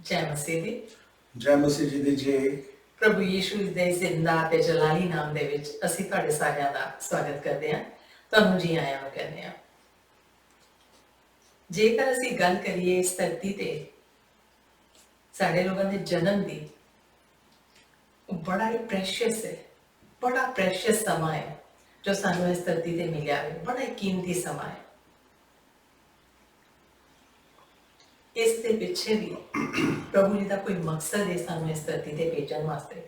जय मसीह दी। जय मसीह जी दी जय। प्रभु यीशु ਦੇ ਜ਼ਿੰਦਾ ਤੇ ਜਲਾਲੀ ਨਾਮ ਦੇ ਵਿੱਚ ਅਸੀਂ ਤੁਹਾਡੇ ਸਾਰਿਆਂ ਦਾ ਸਵਾਗਤ ਕਰਦੇ ਹਾਂ। ਤੁਹਾਨੂੰ ਜੀ ਆਇਆਂ ਨੂੰ ਕਹਿੰਦੇ ਹਾਂ। ਜੇਕਰ ਅਸੀਂ ਗੱਲ ਕਰੀਏ ਇਸ ਧਰਤੀ ਤੇ ਸਾਡੇ ਲੋਕਾਂ ਦੇ ਜਨਮ ਦੀ, ਉਹ ਬੜਾ ਹੀ ਪ੍ਰੈਸ਼ੀਅਸ ਹੈ, ਬੜਾ ਪ੍ਰੈਸ਼ੀਅਸ ਸਮਾਂ ਹੈ ਜੋ ਸਾਨੂੰ ਇਸ ਧਰਤੀ ਤੇ ਮਿਲਿਆ ਹੈ। ਬੜਾ ਹੀ ਕੀਮਤੀ ਸਮਾਂ ਹੈ। ਇਸ ਦੇ ਪਿੱਛੇ ਵੀ ਪ੍ਰਭੂ ਜੀ ਦਾ ਕੋਈ ਮਕਸਦ ਹੈ ਸਾਨੂੰ ਇਸ ਧਰਤੀ ਤੇ ਭੇਜਣ ਵਾਸਤੇ,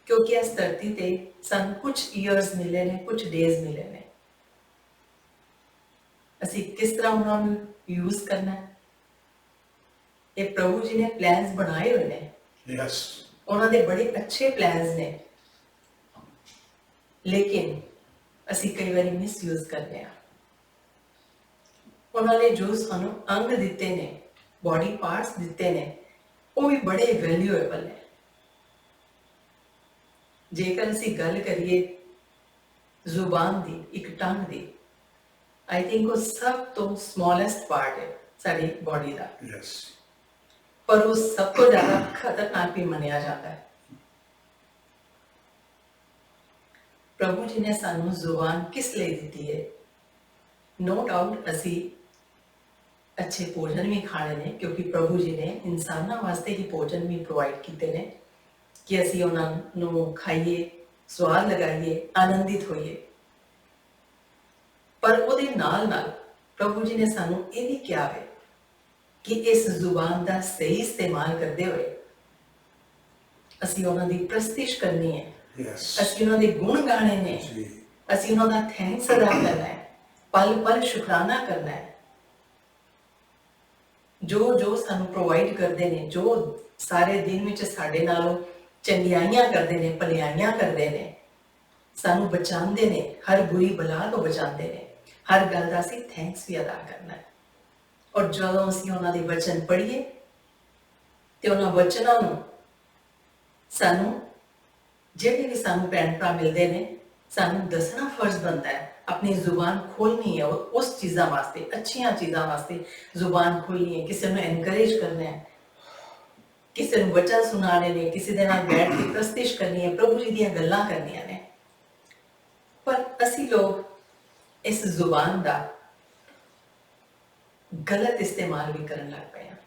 ਕਿਉਂਕਿ ਇਸ ਧਰਤੀ ਤੇ ਸਾਨੂੰ ਕੁਝ ਈਅਰਸ ਮਿਲੇ ਨੇ, ਕੁਝ ਡੇਜ਼ ਮਿਲੇ ਨੇ। ਅਸੀਂ ਕਿਸ ਤਰ੍ਹਾਂ ਉਹਨਾਂ ਨੂੰ ਯੂਜ਼ ਕਰਨਾ ਹੈ, ਇਹ ਪ੍ਰਭੂ ਜੀ ਨੇ ਪਲਾਨਸ ਬਣਾਏ ਹੋਏ ਨੇ। ਯੈਸ, ਉਹਨਾਂ ਦੇ ਬੜੇ ਅੱਛੇ ਪਲਾਨਸ ਨੇ, ਲੇਕਿਨ ਅਸੀਂ ਕਈ ਵਾਰੀ ਮਿਸਯੂਜ਼ ਕਰਦੇ ਹਾਂ। ਉਹਨਾਂ ਨੇ ਜੋ ਸਾਨੂੰ ਅੰਗ ਦਿੱਤੇ ਨੇ, ਬੋਡੀ ਪਾਰਟਸ ਦਿੱਤੇ ਨੇ, ਉਹ ਵੀ ਬੜੇ ਵੈਲਿਊਏਬਲ ਨੇ। ਜੇਕਰ ਅਸੀਂ ਗੱਲ ਕਰੀਏ ਜ਼ੁਬਾਨ ਦੀ, ਇੱਕ ਟੰਗ ਦੀ, ਆਈ ਥਿੰਕ ਉਹ ਸਭ ਤੋਂ ਸਮੋਲੈਸਟ ਪਾਰਟ ਹੈ ਸਾਡੀ ਬੋਡੀ ਦਾ, ਯੈਸ, ਪਰ ਉਹ ਸਭ ਤੋਂ ਜ਼ਿਆਦਾ ਖਤਰਨਾਕ ਵੀ ਮੰਨਿਆ ਜਾਂਦਾ ਹੈ। ਪ੍ਰਭੂ ਜੀ ਨੇ ਸਾਨੂੰ ਜ਼ੁਬਾਨ ਕਿਸ ਲਈ ਦਿੱਤੀ ਹੈ? ਨੋ ਡਾਊਟ ਅਸੀਂ ਅੱਛੇ ਭੋਜਨ ਵੀ ਖਾਣੇ ਨੇ, ਕਿਉਂਕਿ ਪ੍ਰਭੂ ਜੀ ਨੇ ਇਨਸਾਨਾਂ ਵਾਸਤੇ ਹੀ ਭੋਜਨ ਵੀ ਪ੍ਰੋਵਾਈਡ ਕੀਤੇ ਨੇ ਕਿ ਅਸੀਂ ਉਹਨਾਂ ਨੂੰ ਖਾਈਏ, ਸਵਾਦ ਲਗਾਈਏ, ਆਨੰਦਿਤ ਹੋਈਏ। ਪਰ ਉਹਦੇ ਨਾਲ ਨਾਲ ਪ੍ਰਭੂ ਜੀ ਨੇ ਸਾਨੂੰ ਇਹ ਵੀ ਕਿਹਾ ਹੈ ਕਿ ਇਸ ਜ਼ੁਬਾਨ ਦਾ ਸਹੀ ਇਸਤੇਮਾਲ ਕਰਦੇ ਹੋਏ ਅਸੀਂ ਉਹਨਾਂ ਦੀ ਪ੍ਰਸਤਿਸ਼ ਕਰਨੀ ਹੈ। ਯੈਸ, ਅਸੀਂ ਉਹਨਾਂ ਦੇ ਗੁਣ ਗਾਣੇ ਨੇ, ਅਸੀਂ ਉਹਨਾਂ ਦਾ ਥੈਂਕਸ ਅਦਾ ਕਰਨਾ ਹੈ, ਪਲ ਪਲ ਸ਼ੁਕਰਾਨਾ ਕਰਨਾ ਹੈ। ਜੋ ਸਾਨੂੰ ਪ੍ਰੋਵਾਈਡ ਕਰਦੇ ਨੇ, ਜੋ ਸਾਰੇ ਦਿਨ ਵਿੱਚ ਸਾਡੇ ਨਾਲੋਂ ਚੰਗਿਆਈਆਂ ਕਰਦੇ ਨੇ, ਭਲਾਈਆਂ ਕਰਦੇ ਨੇ, ਸਾਨੂੰ ਬਚਾਉਂਦੇ ਨੇ, ਹਰ ਬੁਰੀ ਬਲਾ ਤੋਂ ਬਚਾਉਂਦੇ ਨੇ, ਹਰ ਗੱਲ ਦਾ ਅਸੀਂ ਥੈਂਕਸ ਵੀ ਅਦਾ ਕਰਨਾ ਹੈ। ਔਰ ਜਦੋਂ ਅਸੀਂ ਉਹਨਾਂ ਦੇ ਵਚਨ ਪੜ੍ਹੀਏ ਤੇ ਉਹਨਾਂ ਵਚਨਾਂ ਨੂੰ ਸਾਨੂੰ, ਜਿਹੜੇ ਵੀ ਸਾਨੂੰ ਭੈਣ ਭਰਾ ਮਿਲਦੇ ਨੇ, ਸਾਨੂੰ ਦੱਸਣਾ ਫਰਜ਼ ਬਣਦਾ ਹੈ। ਆਪਣੀ ਜ਼ੁਬਾਨ ਖੋਲ੍ਹਣੀ ਹੈ ਉਸ ਚੀਜ਼ਾਂ ਵਾਸਤੇ, ਅੱਛੀਆਂ ਚੀਜ਼ਾਂ ਵਾਸਤੇ ਜ਼ੁਬਾਨ ਖੋਲ੍ਹਣੀ ਹੈ। ਕਿਸੇ ਨੂੰ ਐਨਕਰੇਜ ਕਰਨਾ ਹੈ, ਕਿਸੇ ਨੂੰ ਵਚਨ ਸੁਣਾਉਣੇ ਨੇ, ਕਿਸੇ ਦੇ ਨਾਲ ਬੈਠ ਕੇ ਪ੍ਰਸਤਿਸ਼ ਕਰਨੀ ਹੈ, ਪ੍ਰਭੂ ਜੀ ਦੀਆਂ ਗੱਲਾਂ ਕਰਨੀਆਂ ਨੇ। ਪਰ ਅਸੀਂ ਲੋਕ ਇਸ ਜ਼ੁਬਾਨ ਦਾ ਗਲਤ ਇਸਤੇਮਾਲ ਵੀ ਕਰਨ ਲੱਗ ਪਏ ਹਾਂ।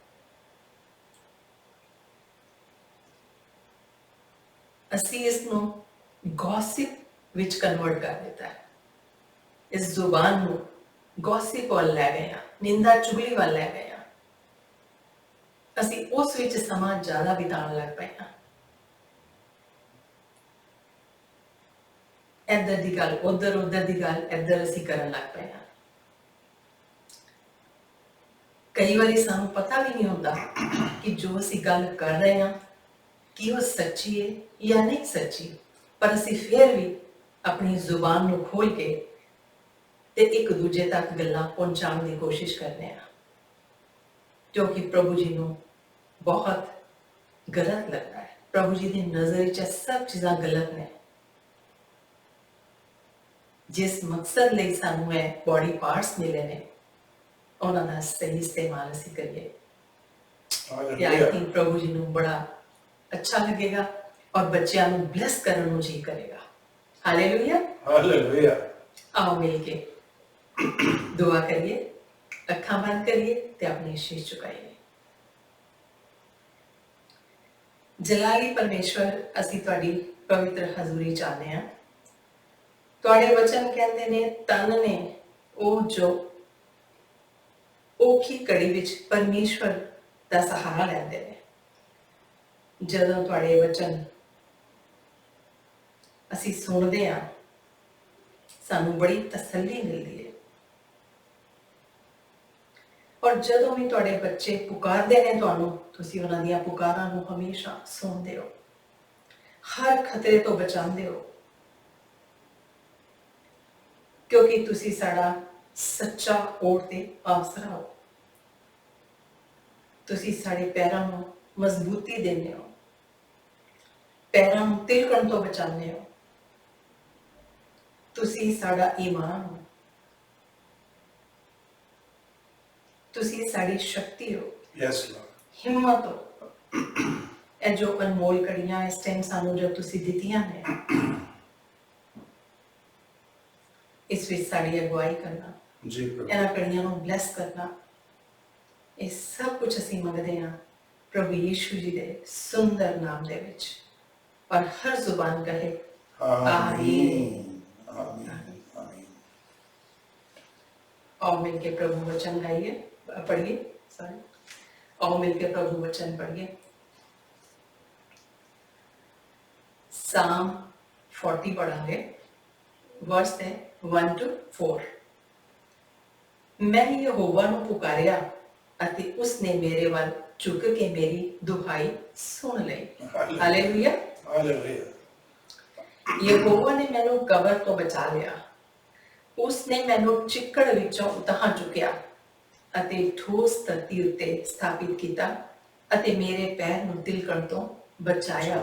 ਅਸੀਂ ਇਸ ਨੂੰ ਗੌਸਿਪ ਵਿੱਚ ਕਨਵਰਟ ਕਰ ਦਿੱਤਾ ਹੈ। ਇਸ ਜ਼ੁਬਾਨ ਨੂੰ ਗੌਸਿਪ ਵੱਲ ਲੈ ਗਏ ਹਾਂ, ਨਿੰਦਾ ਚੁਗਲੀ ਵੱਲ ਲੈ ਗਏ ਹਾਂ। ਅਸੀਂ ਉਸ ਵਿੱਚ ਸਮਾਂ ਜ਼ਿਆਦਾ ਬਿਤਾਉਣ ਲੱਗ ਪਏ ਹਾਂ। ਇੱਧਰ ਦੀ ਗੱਲ ਉੱਧਰ, ਉੱਧਰ ਦੀ ਗੱਲ ਇੱਧਰ ਅਸੀਂ ਕਰਨ ਲੱਗ ਪਏ ਹਾਂ। ਕਈ ਵਾਰੀ ਸਾਨੂੰ ਪਤਾ ਵੀ ਨਹੀਂ ਹੁੰਦਾ ਕਿ ਜੋ ਅਸੀਂ ਗੱਲ ਕਰ ਰਹੇ ਹਾਂ ਕਿ ਉਹ ਸੱਚੀ ਹੈ ਜਾਂ ਨਹੀਂ ਸੱਚੀ, ਪਰ ਅਸੀਂ ਫਿਰ ਵੀ ਆਪਣੀ ਜ਼ੁਬਾਨ ਨੂੰ ਖੋਲ੍ਹ ਕੇ ਤੇ ਇੱਕ ਦੂਜੇ ਤੱਕ ਗੱਲਾਂ ਪਹੁੰਚਾਉਣ ਦੀ ਕੋਸ਼ਿਸ਼ ਕਰਦੇ ਹਾਂ, ਜੋ ਕਿ ਪ੍ਰਭੂ ਜੀ ਨੂੰ ਬਹੁਤ ਗਲਤ ਲੱਗਦਾ ਹੈ। ਪ੍ਰਭੂ ਜੀ ਦੀ ਨਜ਼ਰ ਵਿੱਚ ਸਭ ਚੀਜ਼ਾਂ ਗਲਤ ਨੇ। ਜਿਸ ਮਕਸਦ ਲਈ ਸਾਨੂੰ ਇਹ ਬੋਡੀ ਪਾਰਟਸ ਮਿਲੇ ਨੇ, ਉਹਨਾਂ ਦਾ ਸਹੀ ਇਸਤੇਮਾਲ ਅਸੀਂ ਕਰੀਏ ਤੇ ਆਈ ਥਿੰਕ ਪ੍ਰਭੂ ਜੀ ਨੂੰ ਬੜਾ ਅੱਛਾ ਲੱਗੇਗਾ ਔਰ ਬੱਚਿਆਂ ਨੂੰ ਬਲੈਸ ਕਰਨ ਨੂੰ ਜੀ ਕਰੇਗਾ। Hallelujah, hallelujah. ਆਓ ਮਿਲ ਕੇ ਦੁਆ ਕਰੀਏ, ਅੱਖਾਂ ਬੰਦ ਕਰੀਏ ਤੇ ਆਪਣੀ ਸ਼ੀਸ਼ ਝੁਕਾਈਏ। ਜਲਾਲੀ ਪਰਮੇਸ਼ਵਰ, ਅਸੀਂ ਤੁਹਾਡੀ ਪਵਿੱਤਰ ਹਜ਼ੂਰੀ ਚਾਹੁੰਦੇ ਹਾਂ। ਤੁਹਾਡੇ ਵਚਨ ਕਹਿੰਦੇ ਨੇ, ਤਨ ਨੇ ਉਹ ਜੋ ਔਖੀ ਘੜੀ ਵਿੱਚ ਪਰਮੇਸ਼ਵਰ ਦਾ ਸਹਾਰਾ ਲੈਂਦੇ ਨੇ। ਜਦੋਂ ਤੁਹਾਡੇ ਵਚਨ ਅਸੀਂ ਸੁਣਦੇ ਹਾਂ, ਸਾਨੂੰ ਬੜੀ ਤਸੱਲੀ ਮਿਲਦੀ ਹੈ। ਔਰ ਜਦੋਂ ਵੀ ਤੁਹਾਡੇ ਬੱਚੇ ਪੁਕਾਰਦੇ ਨੇ ਤੁਹਾਨੂੰ, ਤੁਸੀਂ ਉਹਨਾਂ ਦੀਆਂ ਪੁਕਾਰਾਂ ਨੂੰ ਹਮੇਸ਼ਾ ਸੁਣਦੇ ਹੋ, ਹਰ ਖਤਰੇ ਤੋਂ ਬਚਾਉਂਦੇ ਹੋ, ਕਿਉਂਕਿ ਤੁਸੀਂ ਸਾਡਾ ਸੱਚਾ ਓਟ ਤੇ ਆਸਰਾ ਹੋ। ਤੁਸੀਂ ਸਾਡੇ ਪੈਰਾਂ ਨੂੰ ਮਜ਼ਬੂਤੀ ਦਿੰਦੇ ਹੋ, ਪੈਰਾਂ ਨੂੰ ਤਿਲਕਣ ਤੋਂ ਬਚਾਉਂਦੇ ਹੋ। ਤੁਸੀਂ ਸਾਡਾ ਈਮਾਨ ਹੋ, ਤੁਸੀਂ ਸਾਡੀ ਸ਼ਕਤੀ ਹੋ, ਯੈਸ ਲਾਰਡ, ਹਿੰਮਤ ਹੋ। ਇਹ ਜੋ ਅਨਮੋਲ ਕੜੀਆਂ ਇਸ ਟਾਈਮ ਸਾਨੂੰ ਜੋ ਤੁਸੀਂ ਦਿੱਤੀਆਂ ਨੇ, ਇਸ ਵਿੱਚ ਸਾਡੀ ਅਗਵਾਈ ਕਰਨਾ, जी प्रभु ਇਹਨਾਂ ਕੜੀਆਂ ਨੂੰ ਬਲੈਸ ਕਰਨਾ, ਇਹ ਸਭ ਕੁਝ ਅਸੀਂ ਮੰਗਦੇ ਹਾਂ ਪ੍ਰਭੂ ਯੀਸ਼ੂ ਜੀ ਦੇ ਸੁੰਦਰ ਨਾਮ ਦੇ ਵਿੱਚ। ਔਰ ਹਰ ਜ਼ੁਬਾਨ ਕਹੇ आमीन आमीन आमीन। आओ मिलके प्रभु वचन गाइए, पढ़िए, सॉरी, आओ मिलके प्रभु वचन पढ़िए। साम 40 पढ़ांगे, वर्स है 1 to 4। मैं यहोवा ਨੂੰ ਪੁਕਾਰਿਆ ਅਤੇ ਉਸਨੇ ਮੇਰੇ ਵੱਲ ਝੁਕ ਕੇ ਮੇਰੀ ਦੁਹਾਈ ਸੁਣ ਲਈ। ਹਾਲੇਲੂਇਆ। हालेलुया। ਯਹੋਵਾ ਨੇ ਮੈਨੂੰ ਕਬਰ ਤੋਂ ਬਚਾ ਲਿਆ, ਉਸਨੇ ਮੈਨੂੰ ਚਿੱਕੜ ਵਿੱਚੋਂ ਉਤਾਹ ਚੁੱਕਿਆ ਅਤੇ ਠੋਸ ਧਰਤੀ ਉੱਤੇ ਸਥਾਪਿਤ ਕੀਤਾ ਅਤੇ ਮੇਰੇ ਪੈਰ ਨੂੰ ਤਿਲਕਣ ਤੋਂ ਬਚਾਇਆ।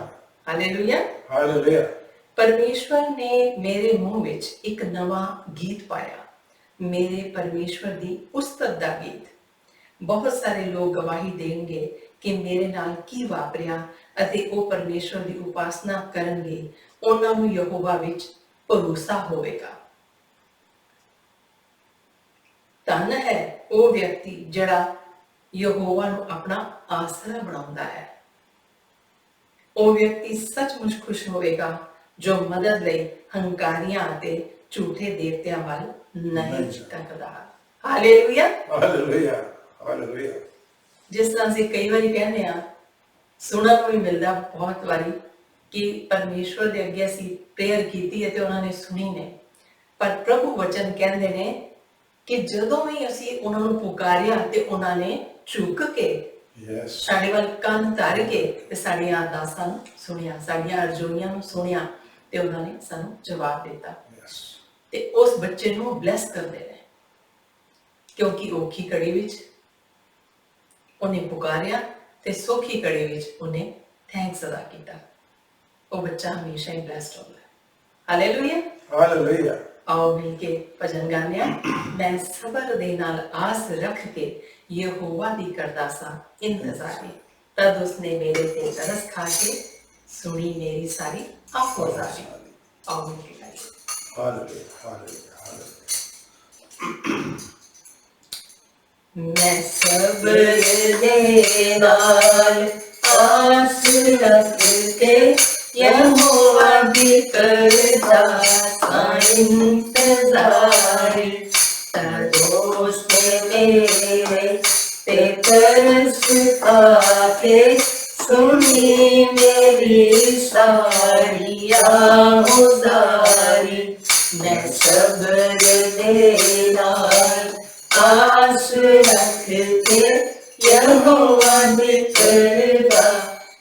ਹਾਲੇਲੂਇਆ। हालेलुया। ਪਰਮੇਸ਼ਵਰ ਨੇ ਮੇਰੇ ਮੂੰਹ ਵਿੱਚ ਇੱਕ ਨਵਾਂ ਗੀਤ ਪਾਇਆ, ਮੇਰੇ ਪਰਮੇਸ਼ਵਰ ਦੀ ਉਸਤਤ ਦਾ ਗੀਤ। ਬਹੁਤ ਸਾਰੇ ਲੋਕ ਗਵਾਹੀ ਦੇਣਗੇ ਕਿ ਮੇਰੇ ਨਾਲ ਕੀ ਵਾਪਰਿਆ ਅਤੇ ਉਹ ਪਰਮੇਸ਼ਵਰ ਦੀ ਉਪਾਸਨਾ ਕਰਨਗੇ, ਉਹਨਾਂ ਨੂੰ ਯਹੋਵਾ ਵਿੱਚ ਭਰੋਸਾ ਹੋਵੇਗਾ। ਧੰਨ ਹੈ ਉਹ ਵਿਅਕਤੀ ਜਿਹੜਾ ਯਹੋਵਾ ਨੂੰ ਆਪਣਾ ਆਸਰਾ ਬਣਾਉਂਦਾ ਹੈ। ਉਹ ਵਿਅਕਤੀ ਸੱਚਮੁੱਚ ਖੁਸ਼ ਹੋਵੇਗਾ ਜੋ ਮਦਦ ਲਈ ਹੰਕਾਰੀਆਂ ਅਤੇ ਝੂਠੇ ਦੇਵਤਿਆਂ ਵੱਲ ਨਹੀਂ ਤੱਕਦਾ। ਹਾਲੇਲੂਇਆ। हालेलुया। हालेलुया। ਜਿਸ ਤਰ੍ਹਾਂ ਅਸੀਂ ਕਈ ਵਾਰੀ ਕਹਿੰਦੇ ਆ, ਸੁਣਨ ਨੂੰ ਵੀ ਮਿਲਦਾ ਬਹੁਤ ਵਾਰੀ ਕਿ ਪਰਮੇਸ਼ਵਰ ਦੇ ਅੱਗੇ ਅਸੀਂ ਪ੍ਰੇਅਰ ਕੀਤੀ ਹੈ ਤੇ ਉਹਨਾਂ ਨੇ ਸੁਣੀ ਨੇ, ਪਰ ਪ੍ਰਭੂ ਵਚਨ ਕਹਿੰਦੇ ਨੇ ਕਿ ਜਦੋਂ ਵੀ ਅਸੀਂ ਉਹਨਾਂ ਨੂੰ ਪੁਕਾਰਿਆ ਤੇ ਉਹਨਾਂ ਨੇ ਝੁਕ ਕੇ Yes। ਸਾਡੇ ਵੱਲ ਕੰਨ ਧਰ ਕੇ ਤੇ ਸਾਡੀਆਂ ਅਰਦਾਸਾਂ ਨੂੰ ਸੁਣਿਆ, ਸਾਡੀਆਂ ਅਰਜ਼ੋਈਆਂ ਨੂੰ ਸੁਣਿਆ ਤੇ ਉਹਨਾਂ ਨੇ ਸਾਨੂੰ ਜਵਾਬ ਦਿੱਤਾ Yes। ਤੇ ਉਸ ਬੱਚੇ ਨੂੰ ਬਲੈਸ ਕਰਦੇ ਨੇ, ਕਿਉਂਕਿ ਔਖੀ ਘੜੀ ਵਿੱਚ ਉਹਨੇ ਪੁਕਾਰਿਆ ਤੇ ਸੌਖੀ ਘੜੀ ਵਿੱਚ ਉਹਨੇ ਥੈਂਕਸ ਅਦਾ ਕੀਤਾ। ਉਹ ਬੱਚਾ ਹਮੇਸ਼ਾ ਹੀ ਬਲੈਸਡ ਹੁੰਦਾ ਹੈ। ਹਾਲੇਲੂਇਆ। हालेलुया। ਆਓ ਮਿਲ ਕੇ ਭਜਨ ਗਾਉਂਦੇ ਹਾਂ। ਮੈਂ ਸਬਰ ਦੇ ਨਾਲ ਆਸ ਰੱਖ ਕੇ ਯਹੋਵਾ ਦੀ ਕਰਦਾ ਸਾਂ ਇੰਤਜ਼ਾਰੀ, ਤਦ ਉਸਨੇ ਮੇਰੇ ਤੇ ਤਰਸ ਖਾ ਕੇ ਸੁਣੀ ਮੇਰੀ ਸਾਰੀ ਆਫੋਜ਼ਾਰੀ। ਆਓ ਮਿਲ ਕੇ ਗਾਈਏ। हालेलुया। हालेलुया। हालेलुया। मैं सब्र दे नाल आस रख के यहोवा दी करदा सा इंतज़ार, दोस्त मेरे ते तरस खाके सुनी मेरी सारी आहुजारी। मैं सब्र दे नाल आस रख के यहोवा दी करदा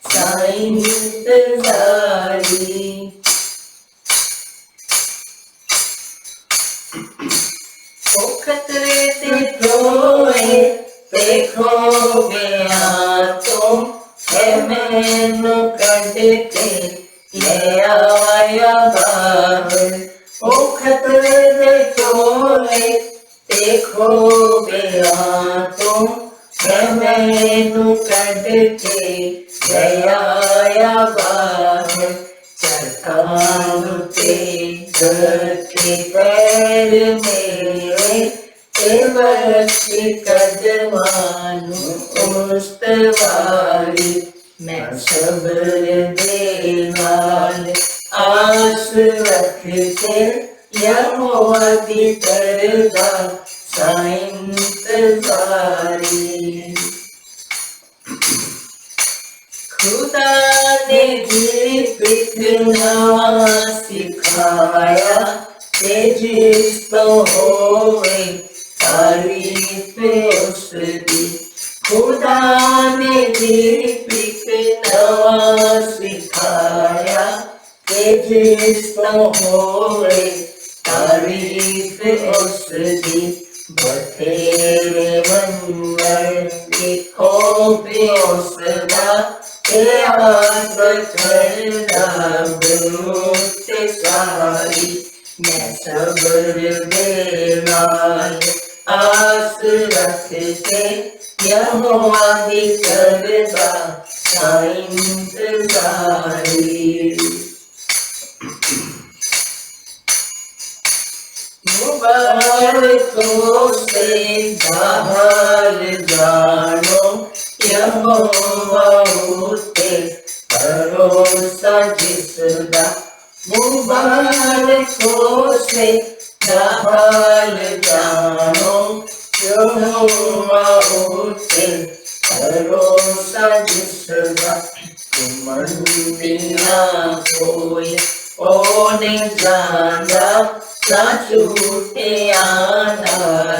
सा इंतज़ारी। ओ खतरे ते टोए देखो गया तुम है मैनू कढ के ले आया बाहर। ओ खतरे ते टोए देखो गया तुम है मैनू कढ के ले आया बाहर। चट्टान ते रखे पैर मेरे ते बख्शी कदमानू उस्तवारी। मैं सब्र दे नाल आस रख के यहोवा दी करदा सा इंतज़ारी। खुदा ने दिखना सिखाया ते जिस तो होवे तारीफ उसकी। खुदा ने दिखना सिखाया ते जिस तो होवे तारीफ उसकी। बथेरे मंगल लिखो पे उसका आस करदा बहुत सारी। मैं सब्र दे नाल आस रख के यहोवा दी करदा इंतजारी। मुबारकों से बाहर जानो, यहोवा उसे भरोसा जिसका। मुबारकों से बाहर जानो, यहोवा उसे भरोसा जिसका। मंदिया कोई ओने जाना, ना छूटे आना,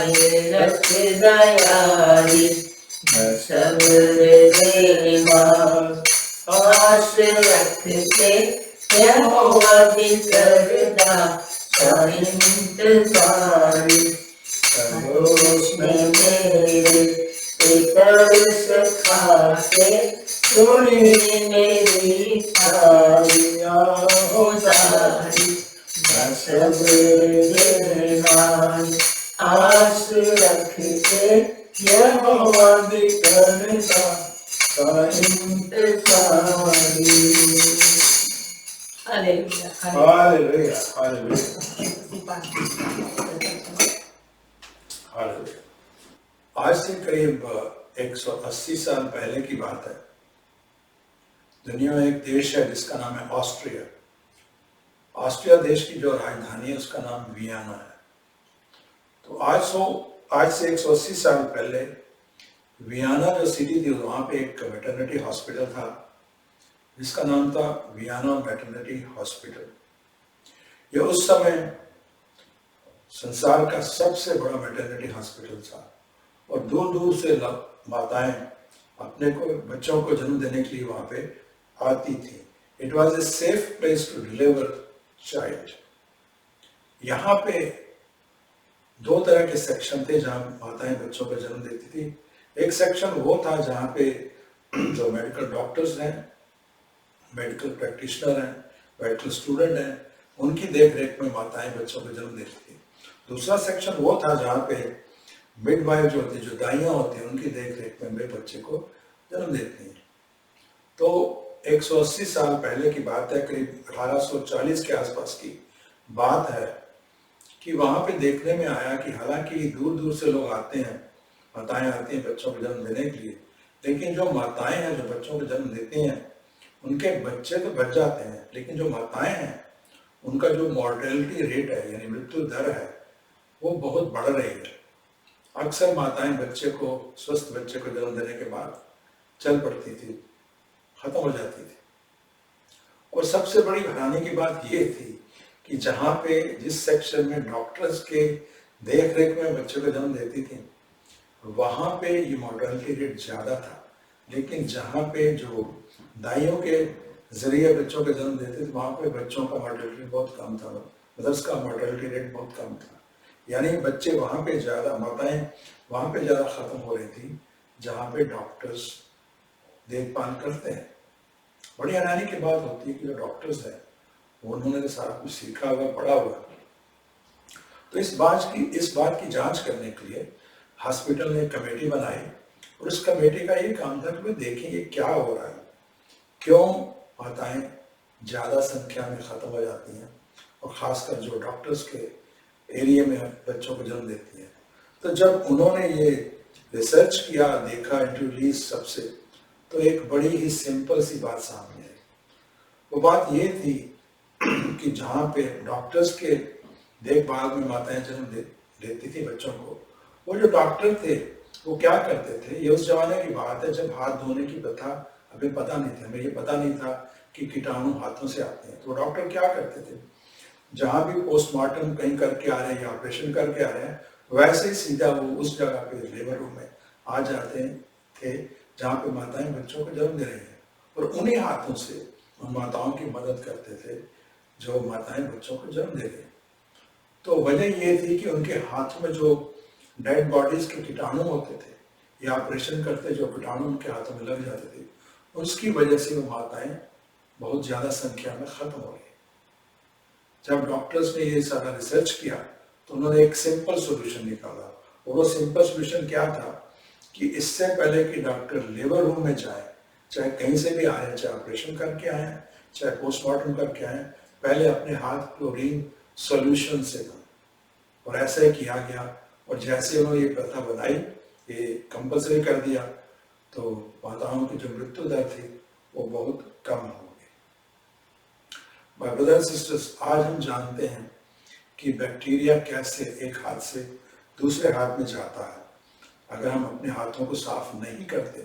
ये रख दयारी। सबरेवा आस रख के यहोवा की करदा इंतजारी। पड़ोस में मेरे तरस खाके, सुनी मेरी सारी सारी। सबरेवान आस रख के यहोवा की करदा इंतजारी। Hallelujah, hallelujah, hallelujah, hallelujah. आज से करीब 180 साल पहले की बात है। दुनिया में एक देश है जिसका नाम है ऑस्ट्रिया। ऑस्ट्रिया देश की जो राजधानी है उसका नाम वियना है। तो आज से 180 साल पहले वियना जो सिटी थी, वहाँ पे एक वेटरनिटी हॉस्पिटल था जिसका नाम था वियना वेटरनिटी हॉस्पिटल। यह उस समय संसार का सबसे बड़ा वेटरनिटी हॉस्पिटल था और दूर दूर से माताएं अपने को बच्चों को जन्म देने के लिए वहाँ पे आती थी। It was a safe place to deliver child. यहाँ पे दो तरह के सेक्शन थे जहाँ माताएं बच्चों को जन्म देती थी। एक सेक्शन वो था जहाँ पे जो मेडिकल डॉक्टर्स हैं, मेडिकल प्रैक्टिशनर हैं, मेडिकल स्टूडेंट हैं, उनकी देख रेख में माताएं बच्चों को जन्म देती थी। दूसरा सेक्शन वो था जहाँ पे मिडवाइफ जो होती है, जो दाइयाँ होती हैं, उनकी देख रेख में वे बच्चे को जन्म देती हैं। तो 180 साल पहले की बात है, करीब 1840 के आसपास की बात है कि वहाँ पे देखने में आया कि हालांकि दूर दूर से लोग आते हैं, माताएं आती हैं बच्चों को जन्म देने के लिए, लेकिन जो माताएं हैं जो बच्चों को जन्म देती हैं उनके बच्चे तो बच जाते हैं, लेकिन जो माताएं हैं उनका जो मॉर्टेलिटी रेट है यानी मृत्यु दर है वो बहुत बढ़ रही है। अक्सर माताएं बच्चे को, स्वस्थ बच्चे को जन्म देने के बाद चल पड़ती थी, खत्म हो जाती थी। और सबसे बड़ी हैरानी की बात ये थी कि जहाँ पे जिस सेक्शन में डॉक्टर्स के देख रेख में बच्चे को जन्म देती थी वहाँ पे ये मॉर्टेलिटी रेट ज़्यादा था, लेकिन जहाँ पे जो दाइयों के जरिए बच्चों को जन्म देते थे वहाँ पे बच्चों का मॉर्टेलिटी बहुत कम था, मदर्स का मॉर्टेलिटी रेट बहुत कम था। यानी बच्चे वहाँ पे ज़्यादा, माताएं वहाँ पे ज़्यादा ख़त्म हो रही थी जहाँ पे डॉक्टर्स देखभाल करते हैं। बड़ी हैरानी की बात होती है कि जो डॉक्टर्स हैं उन्होंने तो सारा कुछ सीखा हुआ, पढ़ा हुआ। तो इस बात की जांच करने के लिए हॉस्पिटल ने एक कमेटी बनाई और उस कमेटी का ये काम था कि वे देखें ये क्या हो रहा है, क्यों माताएं ज़्यादा संख्या में ख़त्म हो जाती हैं और ख़ासकर जो डॉक्टर्स के एरिया में बच्चों को जन्म देती हैं। तो जब उन्होंने ये रिसर्च किया, देखा, इंटरव्यू ली सबसे, तो एक बड़ी ही सिंपल सी बात सामने आई। वो बात ये थी कि जहाँ पे डॉक्टर्स के देखभाल में माताएं जन्म देती थी बच्चों को, वो जो डॉक्टर थे वो क्या करते थे, ये उस जमाने की बात है जब हाथ धोने की प्रथा अभी पता नहीं थी, हमें ये पता नहीं था कि कीटाणु हाथों से आते हैं। तो डॉक्टर क्या करते थे, जहाँ भी पोस्टमार्टम कहीं करके आ रहे हैं या ऑपरेशन करके आ रहे हैं, वैसे ही सीधा वो उस जगह पे लेबर रूम में आ जाते थे जहाँ पे माताएं बच्चों को जन्म दे रही हैं और उन्हीं हाथों से उन माताओं की मदद करते थे जो माताएं बच्चों को जन्म दे रही हैं। तो वजह ये थी कि उनके हाथों में जो डेड बॉडीज के कीटाणु होते थे या ऑपरेशन करते जो कीटाणु उनके हाथों में लग जाते थे, उसकी वजह से वो माताएं बहुत ज़्यादा संख्या में ख़त्म हो रही। जब डॉक्टर्स ने ये सारा रिसर्च किया तो उन्होंने एक सिंपल सॉल्यूशन निकाला और वो सिंपल सॉल्यूशन क्या था कि इससे पहले कि डॉक्टर लेबर रूम में जाए चाहे कहीं से भी आए, चाहे ऑपरेशन करके आए, चाहे पोस्टमार्टम करके आए, पहले अपने हाथ क्लोरीन सॉल्यूशन से धोएं। और ऐसा ही किया गया, और जैसे उन्होंने ये प्रथा बनाई, ये कंपलसरी कर दिया, तो माताओं की जो मृत्यु दर थी वो बहुत कम हो गई। माय ब्रदर्स एंड सिस्टर्स, आज हम जानते हैं कि बैक्टीरिया कैसे एक हाथ से दूसरे हाथ में जाता है। अगर हम अपने हाथों को साफ नहीं करते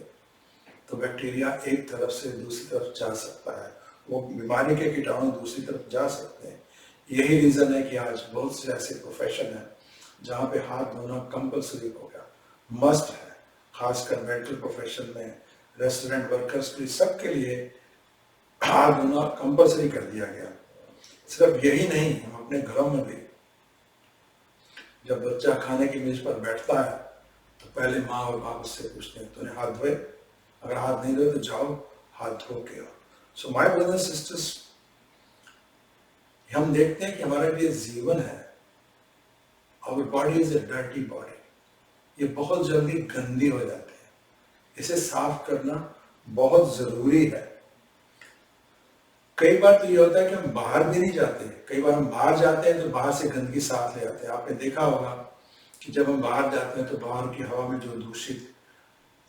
तो बैक्टीरिया एक तरफ से दूसरी तरफ जा सकता है, वो बीमारी के कीटाणु दूसरी तरफ जा सकते हैं। यही रीजन है कि आज बहुत से ऐसे प्रोफेशन हैं जहाँ पे हाथ धोना कंपलसरी हो गया, मस्ट है। खासकर मेडिकल प्रोफेशन में, रेस्टोरेंट वर्कर्स के लिए, सबके लिए हाथ धोना कंपलसरी कर दिया गया। सिर्फ यही नहीं, हम अपने घरों में भी जब बच्चा खाने की मेज पर बैठता है तो पहले माँ और बाप उससे पूछते हैं, तूने हाथ धोए? अगर हाथ नहीं धोए तो जाओ हाथ धो के आओ। सो माय ब्रदर्स सिस्टर्स, हम देखते हैं कि हमारा जो जीवन है, our body is a dirty body, ये बहुत जल्दी गंदी हो जाती है। इसे साफ करना बहुत जरूरी है। कई बार तो ये होता है कि हम बाहर भी नहीं जाते, कई बार हम बाहर जाते हैं तो बाहर से गंदगी साथ ले आते हैं। आपने देखा होगा कि जब हम बाहर जाते हैं तो बाहर की हवा में जो दूषित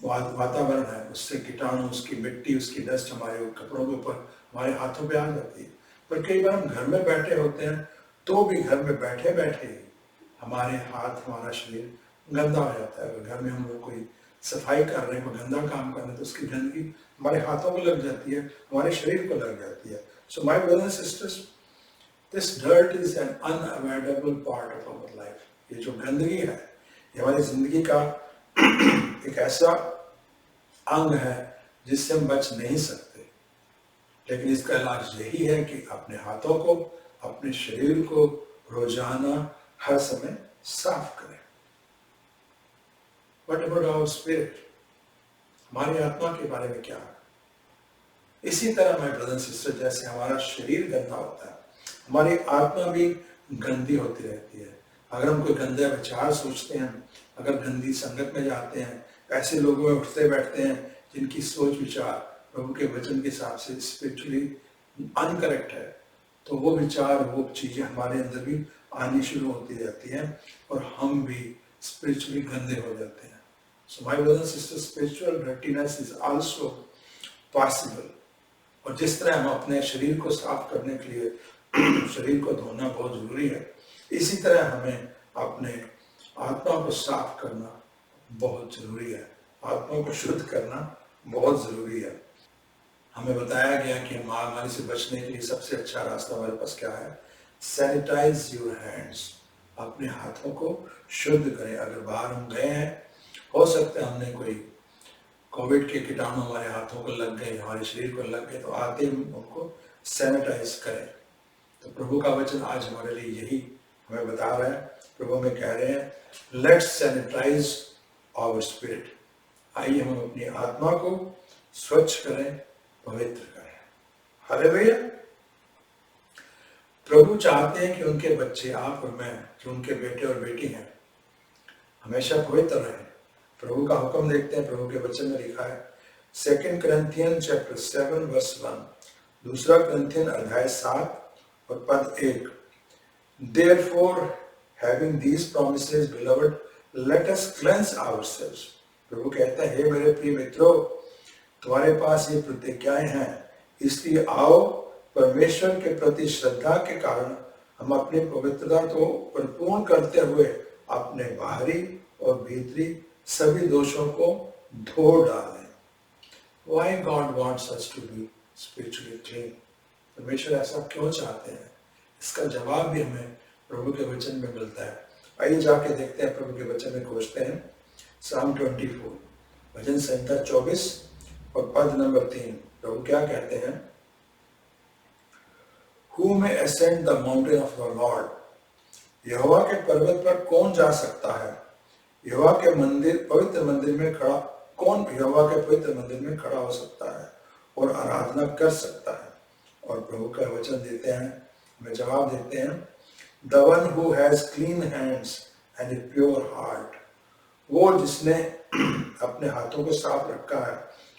वातावरण है, उससे कीटाणु, उसकी मिट्टी, उसकी डस्ट हमारे कपड़ों के ऊपर, हमारे हाथों पे आ जाती है। पर कई बार हम घर में बैठे होते हैं तो भी घर में बैठे बैठे ही हमारे हाथ, हमारा शरीर गंदा हो जाता है। अगर घर में हम लोग कोई सफाई कर रहे हैं, कोई गंदा काम कर रहे हैं, तो उसकी गंदगी हमारे हाथों को लग जाती है, हमारे शरीर को लग जाती है। So my brothers and sisters, this dirt is an unavoidable part of our life. ये जो गंदगी है, ये हमारी जिंदगी का एक ऐसा अंग है जिससे हम बच नहीं सकते। लेकिन इसका इलाज यही है कि अपने हाथों को, अपने शरीर को रोजाना हर समय साफ करें। What about our spirit? हमारी आत्मा के बारे में क्या? इसी तरह माय ब्रदर सिस्टर, जैसे हमारा शरीर गंदा होता है, हमारी आत्मा भी गंदी होती रहती है। अगर हम कोई गंदे विचार सोचते हैं, अगर गंदी संगत में जाते हैं, ऐसे लोगों में उठते बैठते हैं जिनकी सोच विचार प्रभु के वचन के हिसाब से स्पिरिचुअली अनकरेक्ट है, तो वो विचार, वो चीजें हमारे अंदर भी आनी शुरू होती रहती हैं और हम भी स्पिरिचुअली गंदे हो जाते हैं। So my brothers and sisters, spiritual dirtiness is also possible. और जिस तरह हम अपने शरीर को साफ करने के लिए शरीर को धोना बहुत जरूरी है, इसी तरह हमें अपने आत्मा को साफ करना बहुत जरूरी है, आत्मा को शुद्ध करना बहुत जरूरी है। हमें बताया गया कि महामारी से बचने के लिए सबसे अच्छा रास्ता हमारे पास क्या है? Sanitise your hands. अपने हाथों को शुद्ध करें। अगर बाहर हम गए हैं, हो सकता है हमने कोई कोविड के कीटाणु हमारे हाथों को लग गए, हमारे शरीर को लग गए, तो आते ही उनको सैनिटाइज करें। तो प्रभु का वचन आज हमारे लिए यही हमें बता रहा है। प्रभु हमें कह रहे हैं, लेट्स सैनिटाइज आवर स्पिरिट। आइए हम अपनी आत्मा को स्वच्छ करें, पवित्र करें। हालेलुया। प्रभु चाहते हैं कि उनके बच्चे, आप और मैं, जो उनके बेटे और बेटी हैं, हमेशा पवित्र रहें। प्रभु का हुक्म देखते हैं, प्रभु के वचन में लिखा है 2 Corinthians chapter 7 verse 1, दूसरा करंथियन अध्याय 7 और पद 1। Therefore, having these promises, beloved, let us cleanse ourselves. प्रभु कहता है, हे मेरे प्रिय मित्रों, तुम्हारे पास ये प्रतिज्ञाएं हैं, इसलिए आओ परमेश्वर के प्रति श्रद्धा के कारण हम अपनी पवित्रता को परिपूर्ण करते हुए अपने बाहरी और भीतरी सभी दोषों को धो डालें। Why God wants us to be spiritually clean? परमेश्वर ऐसा क्यों चाहते हैं? इसका जवाब भी हमें प्रभु के वचन में मिलता है। आइए जाके देखते हैं, प्रभु के वचन में खोजते हैं। Psalm 24, भजन संहिता 24 और पद नंबर 3। प्रभु क्या कहते हैं? Who may ascend the mountain of the Lord? यहोवा के पर्वत पर कौन जा सकता है? यहोवा के मंदिर, पवित्र मंदिर में खड़ा कौन यहोवा के पवित्र मंदिर में खड़ा हो सकता है और आराधना कर सकता है? और प्रभु का वचन देते हैं, हमें जवाब देते हैं, The one who has clean hands and a pure heart. वो जिसने अपने हाथों को साफ रखा है,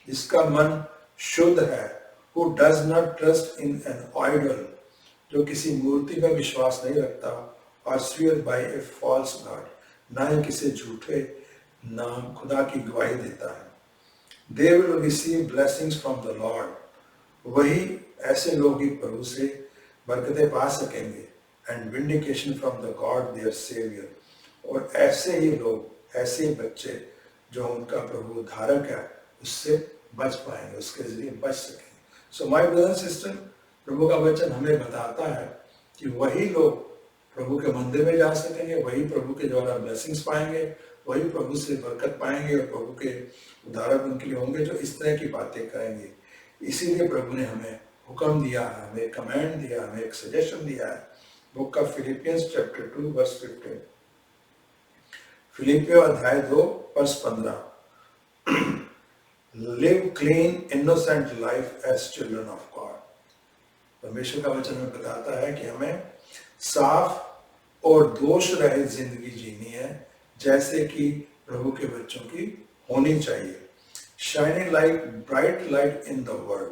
जिसका मन शुद्ध है, who does not trust in an idol, जो किसी मूर्ति में विश्वास नहीं रखता, और swear by a false god, ना ही किसी झूठे नाम खुदा की गवाही देता है. They will receive blessings from the Lord. वही ऐसे लोग ही प्रभु से बरकतें पा सकेंगे, and vindication from the God their Savior. और ऐसे ही लोग, ऐसे ही बच्चे जो उनका प्रभु उद्धारक है, उससे बच पाएंगे, उसके जरिए बच सकेंगे. So my brother and sister, प्रभु का वचन हमें बताता है कि वही लोग प्रभु के मंदिर में जा सकेंगे, वही प्रभु के द्वारा ब्लेसिंग्स पाएंगे, वही प्रभु से बरकत पाएंगे और प्रभु के उद्धारक उनके लिए होंगे जो इस तरह की बातें करेंगे. इसीलिए प्रभु ने हमें हुक्म दिया है, हमें कमांड दिया, हमें एक सजेशन दिया है. Book of Philippians chapter 2 verse 15. फिलिपियों अध्याय 2 verse 15. Live clean innocent life as children of God. परमेश्वर का वचन हमें बताता है कि हमें साफ और दोष रहित जिंदगी जीनी है, जैसे कि प्रभु के बच्चों की होनी चाहिए. Shining like bright light in the world.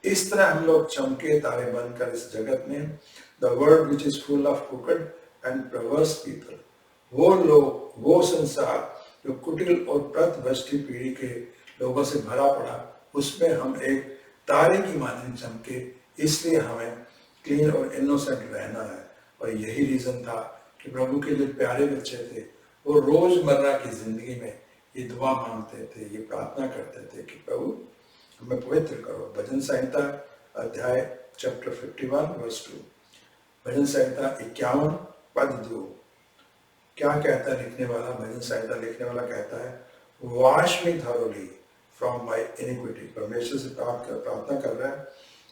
इस तरह हम लोग चमके तारे बनकर इस जगत में, the world which is full of crooked and perverse people. वो लोग, वो संसार जो कुटिल और पथभ्रष्ट पीढ़ी के लोगों से भरा पड़ा, उसमें हम एक तारे की मानंद चमके. इसलिए हमें क्लीन और इनोसेंट रहना है. और यही रीजन था कि प्रभु के जो प्यारे बच्चे थे, वो रोजमर्रा की जिंदगी में ये दुआ मांगते थे, ये प्रार्थना करते थे कि प्रभु हमें पवित्र करो. भजन संहिता अध्याय चैप्टर 51 वर्स 2. भजन संहिता 51 पद 2. क्या कहता है लिखने वाला? भजन संहिता लिखने वाला कहता है, wash me thoroughly from my inequity. परमेश्वर से प्रार्थना कर रहा है,